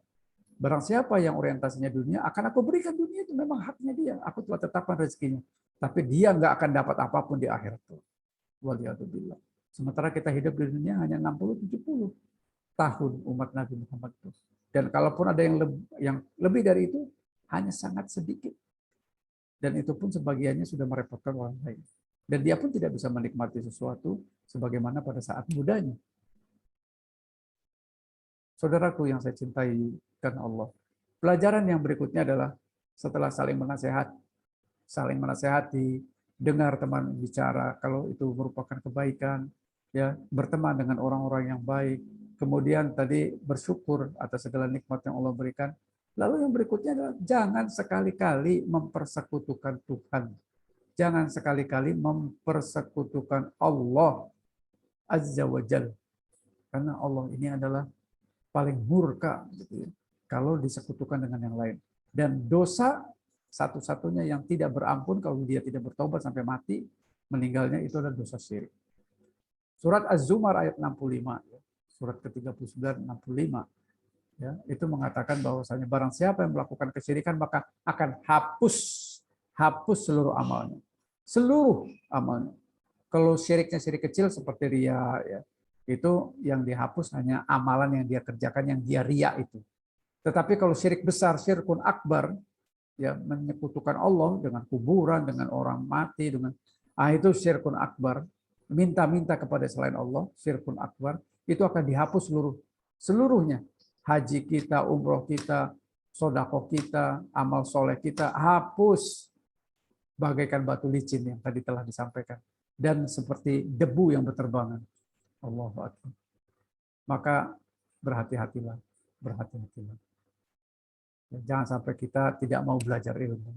barang siapa yang orientasinya dunia, akan aku berikan dunia, itu memang haknya dia. Aku telah tetapkan rezekinya. Tapi dia nggak akan dapat apapun di akhirat. Waliyadzubillah. Sementara kita hidup di dunia hanya 60-70 tahun umat Nabi Muhammad itu. Dan kalaupun ada yang lebih dari itu, hanya sangat sedikit. Dan itu pun sebagiannya sudah merepotkan orang lain. Dan dia pun tidak bisa menikmati sesuatu sebagaimana pada saat mudanya. Saudaraku yang saya cintai karena Allah. Pelajaran yang berikutnya adalah setelah saling menasehati, dengar teman bicara kalau itu merupakan kebaikan, ya, berteman dengan orang-orang yang baik, kemudian tadi bersyukur atas segala nikmat yang Allah berikan. Lalu yang berikutnya adalah jangan sekali-kali mempersekutukan Tuhan. Jangan sekali-kali mempersekutukan Allah Azza wa Jalla. Karena Allah ini adalah paling murka gitu ya, kalau disekutukan dengan yang lain. Dan dosa satu-satunya yang tidak berampun kalau dia tidak bertobat sampai mati, meninggalnya itu adalah dosa syirik. Surat Az-Zumar ayat 65, surat ke-39 65, ya, itu mengatakan bahwasanya barang siapa yang melakukan kesyirikan maka akan hapus seluruh amalnya. Seluruh amalnya. Kalau syiriknya syirik kecil seperti riya, ya, itu yang dihapus hanya amalan yang dia kerjakan yang dia riya itu. Tetapi kalau syirik besar, syirkun akbar, ya, menyekutukan Allah dengan kuburan, dengan orang mati, dengan itu syirkun akbar, minta-minta kepada selain Allah, syirkun akbar, itu akan dihapus seluruhnya. Haji kita, umroh kita, sodako kita, amal soleh kita, hapus bagaikan batu licin yang tadi telah disampaikan. Dan seperti debu yang berterbangan. Allahu Akbar. Maka berhati-hatilah. Berhati-hatilah. Jangan sampai kita tidak mau belajar ilmu.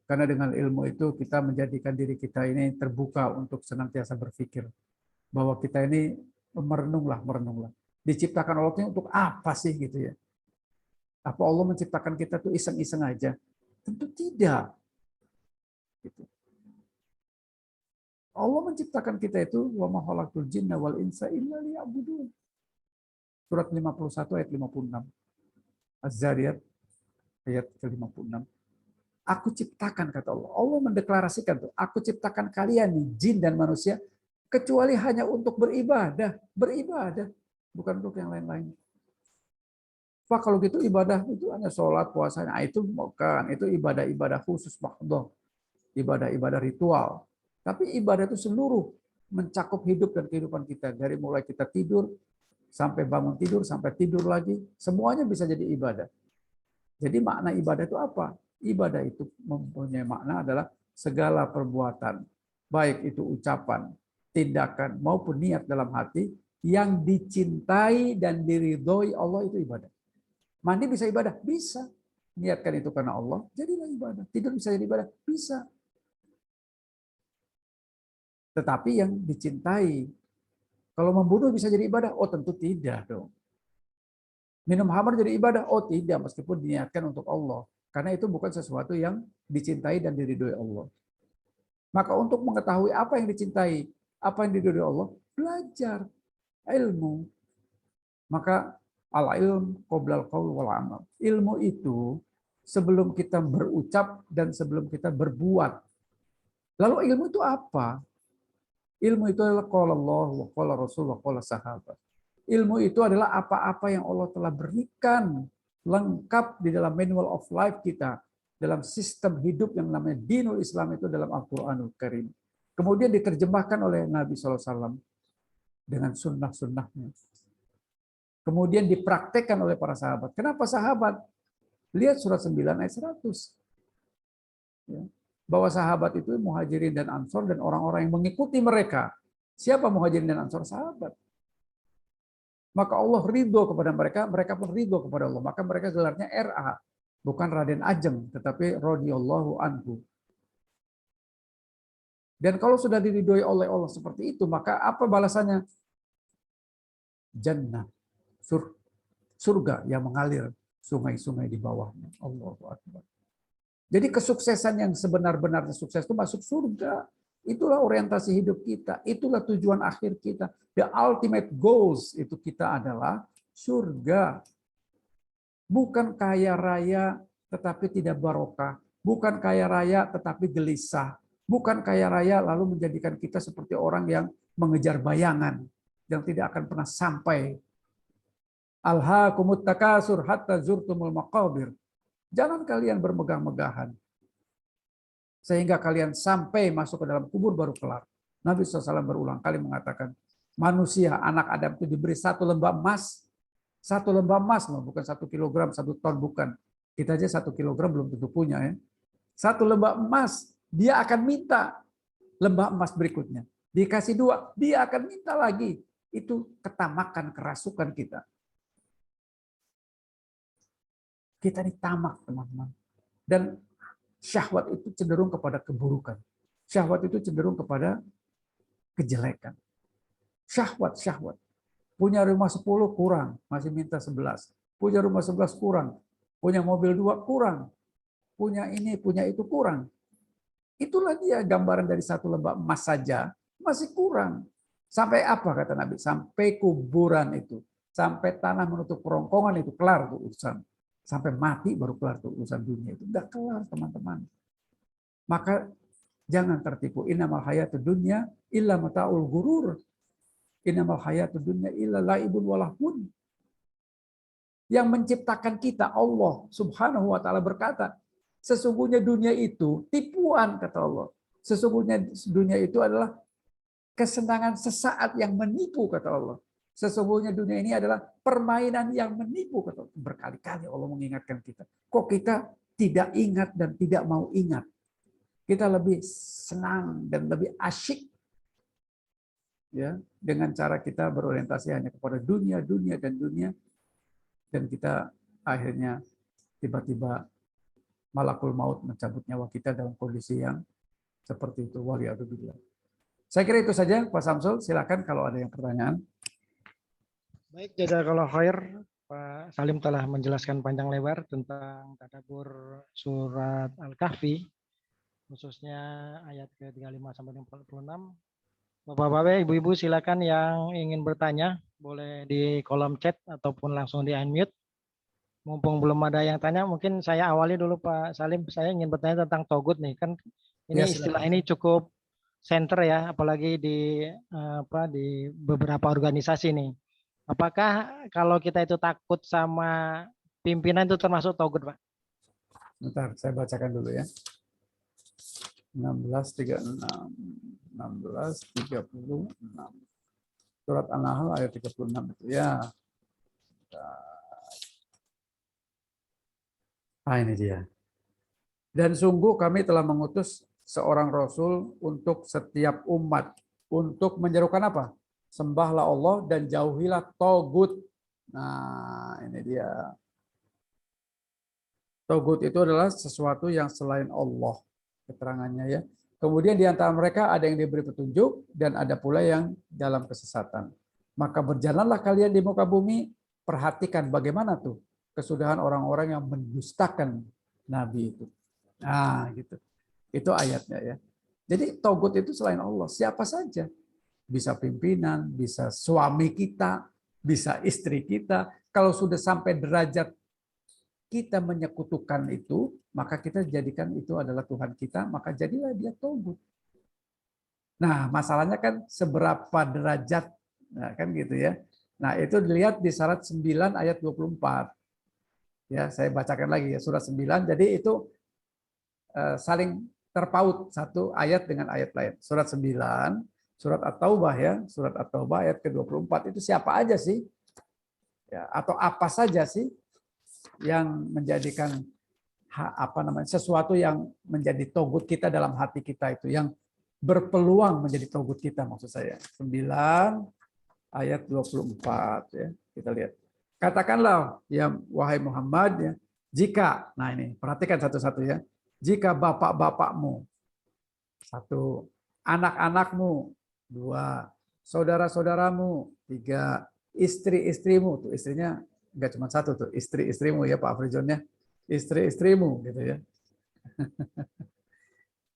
Karena dengan ilmu itu kita menjadikan diri kita ini terbuka untuk senantiasa berpikir. Bahwa kita ini merenunglah. Diciptakan Allah itu untuk apa sih gitu ya? Apa Allah menciptakan kita tuh iseng-iseng aja? Tentu tidak. Gitu. Allah menciptakan kita itu wa ma khalaqtul jinna wal insa illa liya'budun. Surat 51 ayat 56. Az-Zariyat ayat ke-56. Aku ciptakan, kata Allah. Allah mendeklarasikan tuh, aku ciptakan kalian nih, jin dan manusia, kecuali hanya untuk beribadah. Beribadah. Bukan untuk yang lain-lain. Pak, kalau gitu ibadah itu hanya sholat, puasa, nah itu bukan, itu ibadah-ibadah khusus, mahdhah, ibadah-ibadah ritual. Tapi ibadah itu seluruh mencakup hidup dan kehidupan kita, dari mulai kita tidur sampai bangun tidur sampai tidur lagi, semuanya bisa jadi ibadah. Jadi makna ibadah itu apa? Ibadah itu mempunyai makna adalah segala perbuatan, baik itu ucapan, tindakan maupun niat dalam hati yang dicintai dan diridhoi Allah, itu ibadah. Mandi bisa ibadah? Bisa. Niatkan itu karena Allah, jadilah ibadah. Tidur bisa jadi ibadah? Bisa. Tetapi yang dicintai. Kalau membunuh bisa jadi ibadah? Oh tentu tidak dong. Minum khamar jadi ibadah? Oh tidak, meskipun diniatkan untuk Allah. Karena itu bukan sesuatu yang dicintai dan diridhoi Allah. Maka untuk mengetahui apa yang dicintai, apa yang diridhoi Allah, belajar ilmu. Maka al-ilm qoblal qaul wal amal. Ilmu itu sebelum kita berucap dan sebelum kita berbuat. Lalu ilmu itu apa? Ilmu itu adalah qala Allah wa qala Rasul wa qala sahabat. Ilmu itu adalah apa-apa yang Allah telah berikan lengkap di dalam manual of life kita, dalam sistem hidup yang namanya dinul Islam itu dalam Al-Qur'anul Karim. Kemudian diterjemahkan oleh Nabi SAW dengan sunnah-sunnahnya. Kemudian dipraktekkan oleh para sahabat. Kenapa sahabat? Lihat surat 9 ayat 100. Ya. Bahwa sahabat itu muhajirin dan ansor dan orang-orang yang mengikuti mereka. Siapa muhajirin dan ansor? Sahabat. Maka Allah ridho kepada mereka, mereka pun ridho kepada Allah. Maka mereka gelarnya RA, bukan Raden Ajeng, tetapi radhiyallahu anhu. Dan kalau sudah diridhoi oleh Allah seperti itu, maka apa balasannya? Jannah, surga yang mengalir sungai-sungai di bawahnya. Allahu Akbar. Jadi kesuksesan yang sebenar-benarnya sukses itu masuk surga. Itulah orientasi hidup kita. Itulah tujuan akhir kita. The ultimate goals itu kita adalah surga. Bukan kaya raya tetapi tidak barokah. Bukan kaya raya tetapi gelisah. Bukan kaya raya lalu menjadikan kita seperti orang yang mengejar bayangan. Yang tidak akan pernah sampai. Alhaakumut takasur hatta zurtumul maqabir. Jangan kalian bermegah-megahan. Sehingga kalian sampai masuk ke dalam kubur baru kelar. Nabi SAW berulang kali mengatakan, manusia, anak Adam itu diberi 1 lembah emas. 1 lembah emas, bukan 1 kilogram, 1 ton, bukan. Kita aja 1 kilogram belum tentu punya. Ya. 1 lembah emas, dia akan minta lembah emas berikutnya. Dikasih 2, dia akan minta lagi. Itu ketamakan, kerasukan kita. Kita ditamak, teman-teman. Dan syahwat itu cenderung kepada keburukan. Syahwat itu cenderung kepada kejelekan. Syahwat. Punya rumah 10 kurang, masih minta 11. Punya rumah 11 kurang. Punya mobil 2 kurang. Punya ini, punya itu kurang. Itulah dia gambaran dari 1 lembah emas saja, masih kurang. Sampai apa kata Nabi? Sampai kuburan itu. Sampai tanah menutup kerongkongan itu kelar tuh urusan. Sampai mati baru kelar tuh urusan dunia itu. Udah kelar teman-teman. Maka jangan tertipu. Innamal hayatud dunya illa mata'ul ghurur. Innamal hayatud dunya illa laibun walahun. Yang menciptakan kita Allah Subhanahu wa taala berkata, sesungguhnya dunia itu tipuan kata Allah. Sesungguhnya dunia itu adalah kesenangan sesaat yang menipu kata Allah. Sesungguhnya dunia ini adalah permainan yang menipu. Berkali-kali Allah mengingatkan kita. Kok kita tidak ingat dan tidak mau ingat. Kita lebih senang dan lebih asyik ya dengan cara kita berorientasi hanya kepada dunia. Dan kita akhirnya tiba-tiba malakul maut mencabut nyawa kita dalam kondisi yang seperti itu. Waliyadzubillah. Saya kira itu saja Pak Samsul. Silakan kalau ada yang pertanyaan. Baik, jazakallahu khair. Pak Salim telah menjelaskan panjang lebar tentang tadabbur surat Al-Kahfi, khususnya ayat ke-35 sampai 46. Bapak-bapak, ibu-ibu silakan yang ingin bertanya, boleh di kolom chat ataupun langsung di unmute. Mumpung belum ada yang tanya, mungkin saya awali dulu Pak Salim. Saya ingin bertanya tentang togut nih, kan ini Ya, istilah ini cukup center ya, apalagi di beberapa organisasi nih. Apakah kalau kita itu takut sama pimpinan itu termasuk togut, Pak? Bentar, saya bacakan dulu ya. 16:36. Surat An-Nahl ayat 36 itu ya. Ini dia. Dan sungguh kami telah mengutus seorang rasul untuk setiap umat untuk menyerukan apa? Sembahlah Allah dan jauhilah togut. Nah, ini dia. Togut itu adalah sesuatu yang selain Allah. Keterangannya ya. Kemudian di antara mereka ada yang diberi petunjuk dan ada pula yang dalam kesesatan. Maka berjalanlah kalian di muka bumi, perhatikan bagaimana tuh kesudahan orang-orang yang mendustakan Nabi itu. Nah, gitu. Itu ayatnya ya. Jadi togut itu selain Allah, siapa saja. Bisa pimpinan, bisa suami kita, bisa istri kita. Kalau sudah sampai derajat kita menyekutukan itu, maka kita jadikan itu adalah Tuhan kita, maka jadilah dia togut. Nah, masalahnya kan seberapa derajat, nah, kan gitu ya. Nah, itu dilihat di surat 9 ayat 24. Ya, saya bacakan lagi ya, surat 9. Jadi itu saling terpaut satu ayat dengan ayat lain. Surat 9, surat At-Taubah ya, surat At-Taubah ayat ke-24 itu siapa aja sih? Ya, atau apa saja sih yang menjadikan apa namanya sesuatu yang menjadi togut kita dalam hati kita itu yang berpeluang menjadi togut kita maksud saya. 9 ayat 24 ya. Kita lihat. Katakanlah ya wahai Muhammad ya, jika nah ini perhatikan satu-satu ya. Jika bapak-bapakmu satu, anak-anakmu dua, saudara-saudaramu tiga, istri-istrimu tuh istrinya enggak cuma satu tuh, istri-istrimu ya Pak Frijonnya, istri-istrimu gitu ya.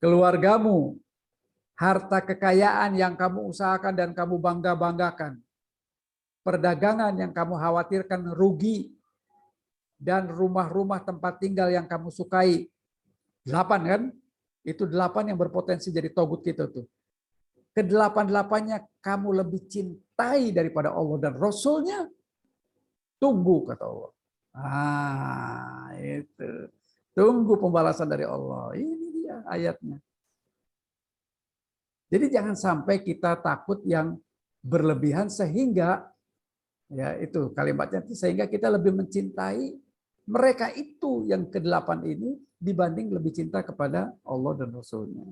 Keluargamu, harta kekayaan yang kamu usahakan dan kamu bangga-banggakan, perdagangan yang kamu khawatirkan rugi, dan rumah-rumah tempat tinggal yang kamu sukai. 8 kan? Itu 8 yang berpotensi jadi togut kita tuh. Kedelapan-delapannya kamu lebih cintai daripada Allah dan Rasulnya, tunggu kata Allah. Itu. Tunggu pembalasan dari Allah. Ini dia ayatnya. Jadi jangan sampai kita takut yang berlebihan sehingga ya itu kalimatnya sehingga kita lebih mencintai mereka itu yang ke-8 ini dibanding lebih cinta kepada Allah dan Rasulnya.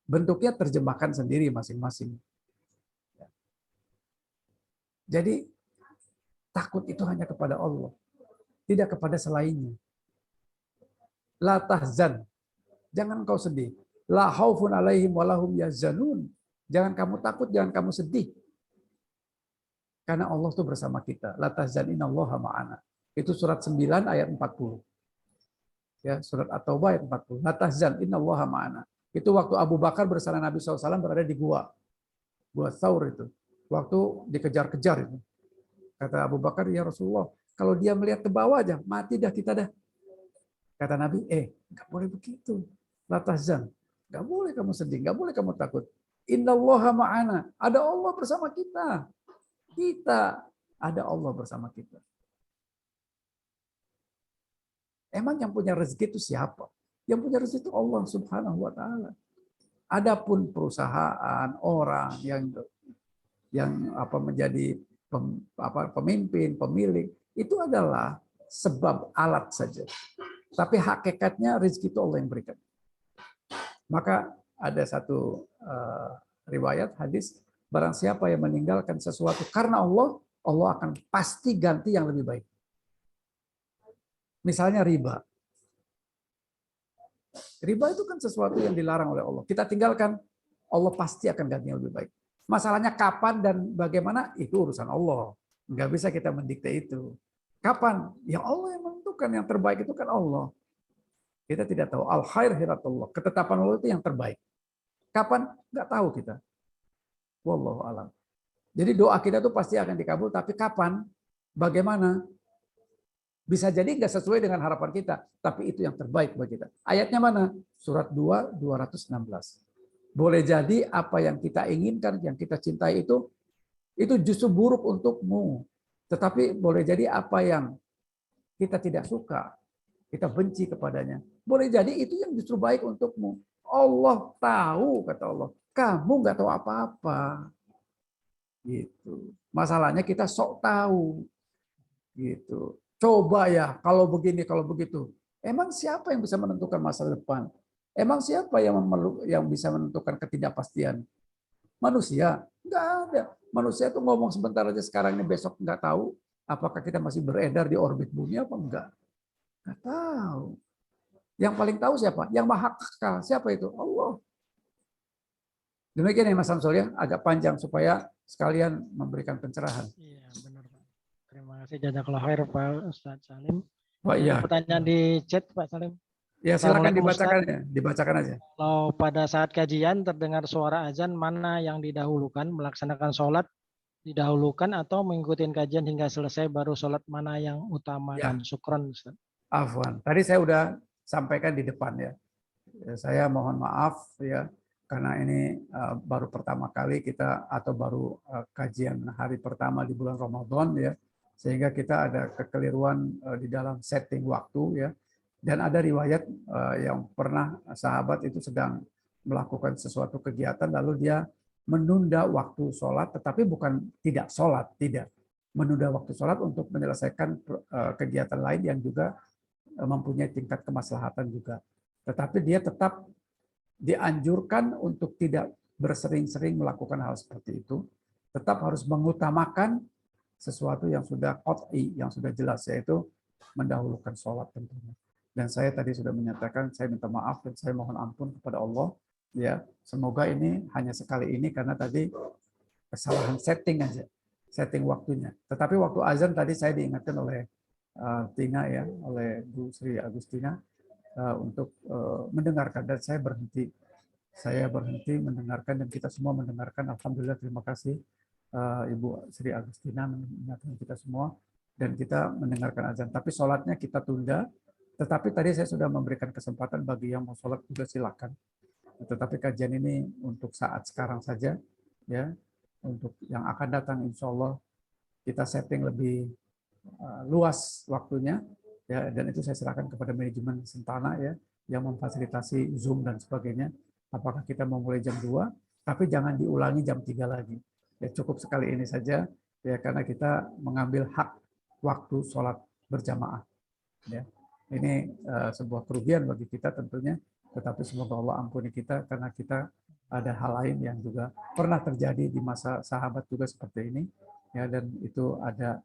Bentuknya terjemahkan sendiri masing-masing. Jadi takut itu hanya kepada Allah, tidak kepada selainnya. La tahzan, jangan kau sedih. La khaufun alaihim walahum yahzanun. Jangan kamu takut, jangan kamu sedih. Karena Allah itu bersama kita. La tahzan innallaha ma'ana. Itu surat 9 ayat 40. Ya, surat At-Taubah ayat 40. La tahzan innallaha ma'ana. Itu waktu Abu Bakar bersama Nabi SAW berada di gua. Gua Tsaur itu. Waktu dikejar-kejar itu. Kata Abu Bakar, ya Rasulullah, kalau dia melihat ke bawah aja, mati dah kita dah. Kata Nabi, nggak boleh begitu. La tahzan. Nggak boleh kamu sedih, nggak boleh kamu takut. Innallaha ma'ana. Ada Allah bersama kita. Kita ada Allah bersama kita. Emang yang punya rezeki itu siapa? Yang punya rezeki itu Allah Subhanahu wa taala. Adapun perusahaan, orang yang menjadi pemimpin, pemilik, itu adalah sebab alat saja. Tapi hakikatnya rezeki itu Allah yang berikan. Maka ada satu riwayat hadis, barang siapa yang meninggalkan sesuatu karena Allah, Allah akan pasti ganti yang lebih baik. Misalnya riba. Riba itu kan sesuatu yang dilarang oleh Allah. Kita tinggalkan, Allah pasti akan ganti yang lebih baik. Masalahnya kapan dan bagaimana, itu urusan Allah. Nggak bisa kita mendikte itu. Kapan? Ya Allah yang menentukan, yang terbaik itu kan Allah. Kita tidak tahu. Al-khair hiratullah. Ketetapan Allah itu yang terbaik. Kapan? Nggak tahu kita. Wallahu a'lam. Jadi doa kita itu pasti akan dikabul, tapi kapan? Bagaimana? Bisa jadi nggak sesuai dengan harapan kita, tapi itu yang terbaik bagi kita. Ayatnya mana? Surat 2, 216. Boleh jadi apa yang kita inginkan, yang kita cintai itu justru buruk untukmu. Tetapi boleh jadi apa yang kita tidak suka, kita benci kepadanya. Boleh jadi itu yang justru baik untukmu. Allah tahu, kata Allah. Kamu nggak tahu apa-apa. Gitu. Masalahnya kita sok tahu. Gitu. Coba ya, kalau begini, kalau begitu. Emang siapa yang bisa menentukan masa depan? Emang siapa yang bisa menentukan ketidakpastian? Manusia? Enggak ada. Manusia itu ngomong sebentar aja sekarang ini, besok nggak tahu. Apakah kita masih beredar di orbit bumi apa enggak? Nggak tahu. Yang paling tahu siapa? Yang maha kekal. Siapa itu? Allah. Demikian ya Mas Samsul ya, agak panjang supaya sekalian memberikan pencerahan. Iya, benar Pak. Terima kasih jazakallahu khair Pak Ustadz Salim. Pak, iya. Pertanyaan di chat Pak Salim. Ya silakan Assalamualaikum, dibacakan Ustadz. ya, dibacakan aja. Kalau pada saat kajian terdengar suara azan, mana yang didahulukan, melaksanakan sholat didahulukan atau mengikuti kajian hingga selesai baru sholat, mana yang utamakan? Syukran Ustadz. Afwan. Tadi saya udah sampaikan di depan ya. Saya mohon maaf ya. karena ini baru pertama kali kita atau baru kajian hari pertama di bulan Ramadan ya, sehingga kita ada kekeliruan di dalam setting waktu ya. Dan ada riwayat yang pernah sahabat itu sedang melakukan sesuatu kegiatan lalu dia menunda waktu sholat, tetapi bukan tidak sholat, tidak. Menunda waktu sholat untuk menyelesaikan kegiatan lain yang juga mempunyai tingkat kemaslahatan juga. Tetapi dia tetap dianjurkan untuk tidak bersering-sering melakukan hal seperti itu. Tetap harus mengutamakan sesuatu yang sudah qat'i, yang sudah jelas, yaitu mendahulukan sholat tentunya. Dan saya tadi sudah menyatakan, saya minta maaf dan saya mohon ampun kepada Allah. Ya, semoga ini hanya sekali ini karena tadi kesalahan setting aja, setting waktunya. Tetapi waktu azan tadi saya diingatkan oleh Tina ya, oleh Bu Sri Agustina untuk mendengarkan dan saya berhenti. Saya berhenti mendengarkan dan kita semua mendengarkan. Alhamdulillah, terima kasih Ibu Sri Agustina mengingatkan kita semua dan kita mendengarkan azan. Tapi sholatnya kita tunda. Tetapi tadi saya sudah memberikan kesempatan bagi yang mau sholat juga silakan. Tetapi kajian ini untuk saat sekarang saja, ya. Untuk yang akan datang, insya Allah kita setting lebih luas waktunya, ya. Dan itu saya serahkan kepada manajemen Sentana, ya, yang memfasilitasi Zoom dan sebagainya. Apakah kita mau mulai jam 2, tapi jangan diulangi jam 3 lagi. Ya cukup sekali ini saja, ya karena kita mengambil hak waktu sholat berjamaah. Ya. Ini sebuah kerugian bagi kita tentunya, tetapi semoga Allah ampuni kita karena kita ada hal lain yang juga pernah terjadi di masa sahabat juga seperti ini, ya, dan itu ada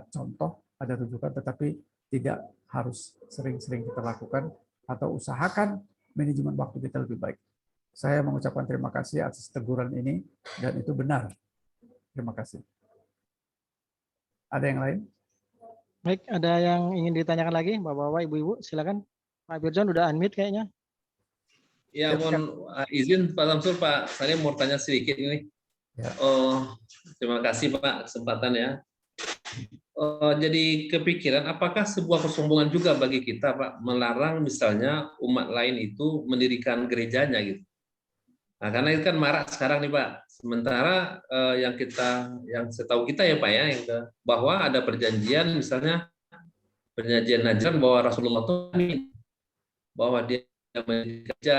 contoh, ada rujukan, tetapi tidak harus sering-sering kita lakukan atau usahakan manajemen waktu kita lebih baik. Saya mengucapkan terima kasih atas teguran ini dan itu benar. Terima kasih. Ada yang lain? Baik, ada yang ingin ditanyakan lagi, Bapak-bapak, Ibu-ibu, silakan. Pak Firjan udah unmute kayaknya. Ya, mohon izin Pak Samsul, Pak, saya mau tanya sedikit ini. Ya. Terima kasih Pak kesempatan ya. Jadi kepikiran, apakah sebuah kesombongan juga bagi kita Pak melarang misalnya umat lain itu mendirikan gerejanya gitu. Nah, karena itu kan marak sekarang nih Pak. Sementara yang setahu kita ya Pak ya, bahwa ada perjanjian misalnya perjanjian Najran bahwa Rasulullah itu bahwa dia bekerja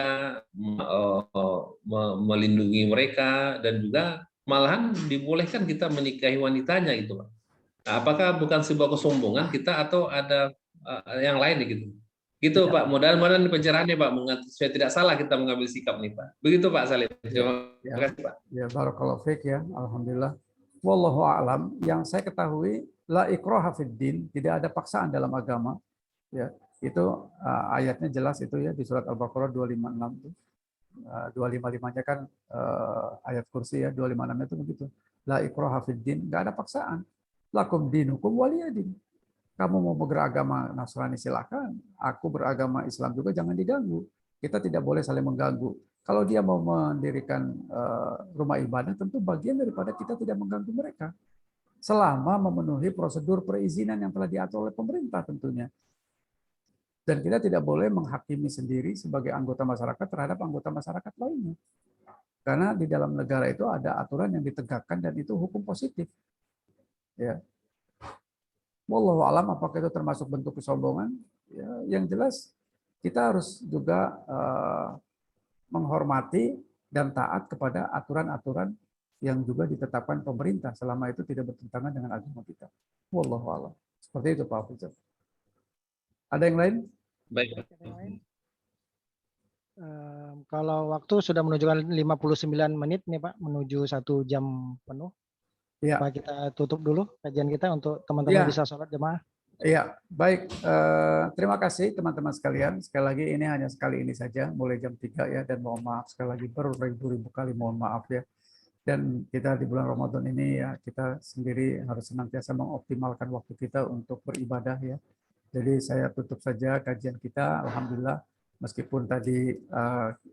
melindungi mereka dan juga malahan dibolehkan kita menikahi wanitanya gitu Pak. Nah, apakah bukan sebuah kesombongan kita atau ada yang lain gitu? Gitu ya. Pak, mudah-mudahan pencerahannya Pak, supaya tidak salah kita mengambil sikap nih Pak. Begitu Pak Salim. Terima kasih Pak. Ya, barakallahu fiik ya, alhamdulillah. Wallahu a'lam. Yang saya ketahui la ikraha fid din, tidak ada paksaan dalam agama. Ya, itu ayatnya jelas itu ya di surat Al-Baqarah 256 itu. 255-nya kan ayat kursi ya, 256 itu begitu. La ikraha fid din, enggak ada paksaan. Lakum dinukum waliyadin. Kamu mau beragama Nasrani silakan, aku beragama Islam juga jangan diganggu. Kita tidak boleh saling mengganggu. Kalau dia mau mendirikan rumah ibadah, tentu bagian daripada kita tidak mengganggu mereka. Selama memenuhi prosedur perizinan yang telah diatur oleh pemerintah tentunya. Dan kita tidak boleh menghakimi sendiri sebagai anggota masyarakat terhadap anggota masyarakat lainnya. Karena di dalam negara itu ada aturan yang ditegakkan dan itu hukum positif. Ya. Wallahu alam apakah itu termasuk bentuk kesombongan? Ya, yang jelas kita harus juga menghormati dan taat kepada aturan-aturan yang juga ditetapkan pemerintah selama itu tidak bertentangan dengan agama kita. Wallahu alam. Seperti itu Pak Fujat. Ada yang lain? Baik. Kalau waktu sudah menunjukkan 59 menit nih Pak, menuju 1 jam penuh. Ya. Pak, kita tutup dulu kajian kita untuk teman-teman Ya. bisa sholat jemaah. Iya, baik. Terima kasih teman-teman sekalian. Sekali lagi ini hanya sekali ini saja, mulai jam 3 ya. Dan mohon maaf sekali lagi beribu-ribu kali mohon maaf ya. Dan kita di bulan Ramadan ini ya kita sendiri harus senantiasa mengoptimalkan waktu kita untuk beribadah ya. Jadi saya tutup saja kajian kita. Alhamdulillah meskipun tadi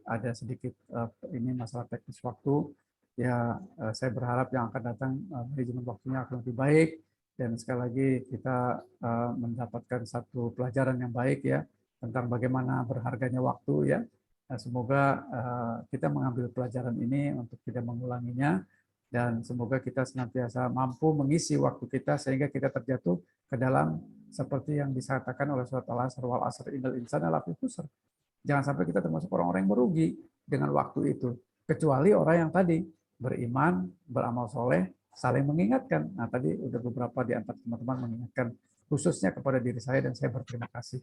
ada sedikit ini masalah teknis waktu. Ya, saya berharap yang akan datang manajemen waktunya akan lebih baik dan sekali lagi kita mendapatkan satu pelajaran yang baik ya tentang bagaimana berharganya waktu ya Nah, semoga kita mengambil pelajaran ini untuk tidak mengulanginya, dan semoga kita senantiasa mampu mengisi waktu kita sehingga kita terjatuh ke dalam seperti yang disatakan oleh surat Al-Asr, wal asr innal insana lafi khusr. Jangan sampai kita termasuk orang-orang yang merugi dengan waktu itu, kecuali orang yang tadi beriman, beramal soleh, saling mengingatkan. Nah, tadi udah beberapa di antara teman-teman mengingatkan khususnya kepada diri saya, dan saya berterima kasih.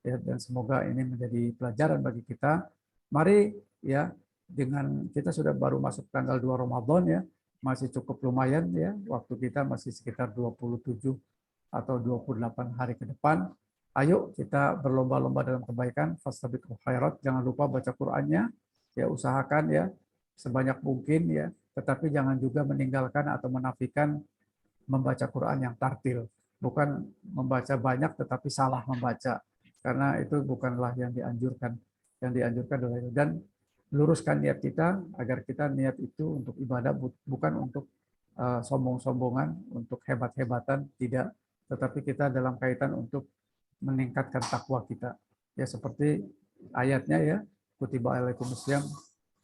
Ya, dan semoga ini menjadi pelajaran bagi kita. Mari ya, dengan kita sudah baru masuk tanggal 2 Ramadan ya, masih cukup lumayan ya, waktu kita masih sekitar 27 atau 28 hari ke depan. Ayo kita berlomba-lomba dalam kebaikan, fastabiqul khairat, jangan lupa baca Qur'annya, ya usahakan ya sebanyak mungkin ya, tetapi jangan juga meninggalkan atau menafikan membaca Quran yang tartil. Bukan membaca banyak tetapi salah membaca, karena itu bukanlah yang dianjurkan. Yang dianjurkan adalah itu. Dan luruskan niat kita agar kita niat itu untuk ibadah, bukan untuk sombong-sombongan, untuk hebat-hebatan, tidak, tetapi kita dalam kaitan untuk meningkatkan takwa kita. Ya seperti ayatnya ya, kutiba alaikumusiyam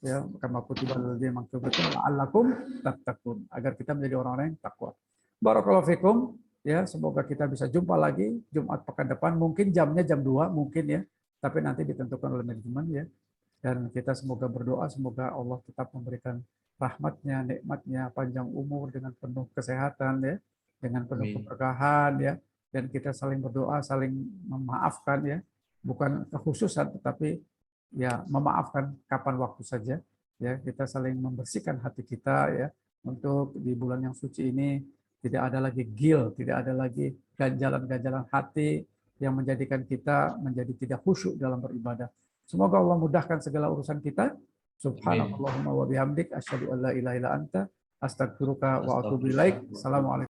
ya kama kutiba alal ladzina min qablikum la'allakum tattaqun, agar kita menjadi orang-orang yang takwa. Barakallahu fikum ya, semoga kita bisa jumpa lagi Jumat pekan depan, mungkin jamnya jam 2 mungkin ya, tapi nanti ditentukan oleh manajemen ya. Dan kita semoga berdoa semoga Allah tetap memberikan rahmatnya, nikmatnya, panjang umur dengan penuh kesehatan ya, dengan penuh keberkahan ya. Dan kita saling berdoa, saling memaafkan ya, bukan kekhususan tetapi ya memaafkan kapan waktu saja ya. Kita saling membersihkan hati kita ya, untuk di bulan yang suci ini tidak ada lagi gil, tidak ada lagi ganjalan-ganjalan hati yang menjadikan kita menjadi tidak khusyuk dalam beribadah. Semoga Allah mudahkan segala urusan kita. Subhanallahumma wa bihamdik asyhadu an la ilaha illa anta astaghfiruka wa atubu ilaik. Assalamualaikum.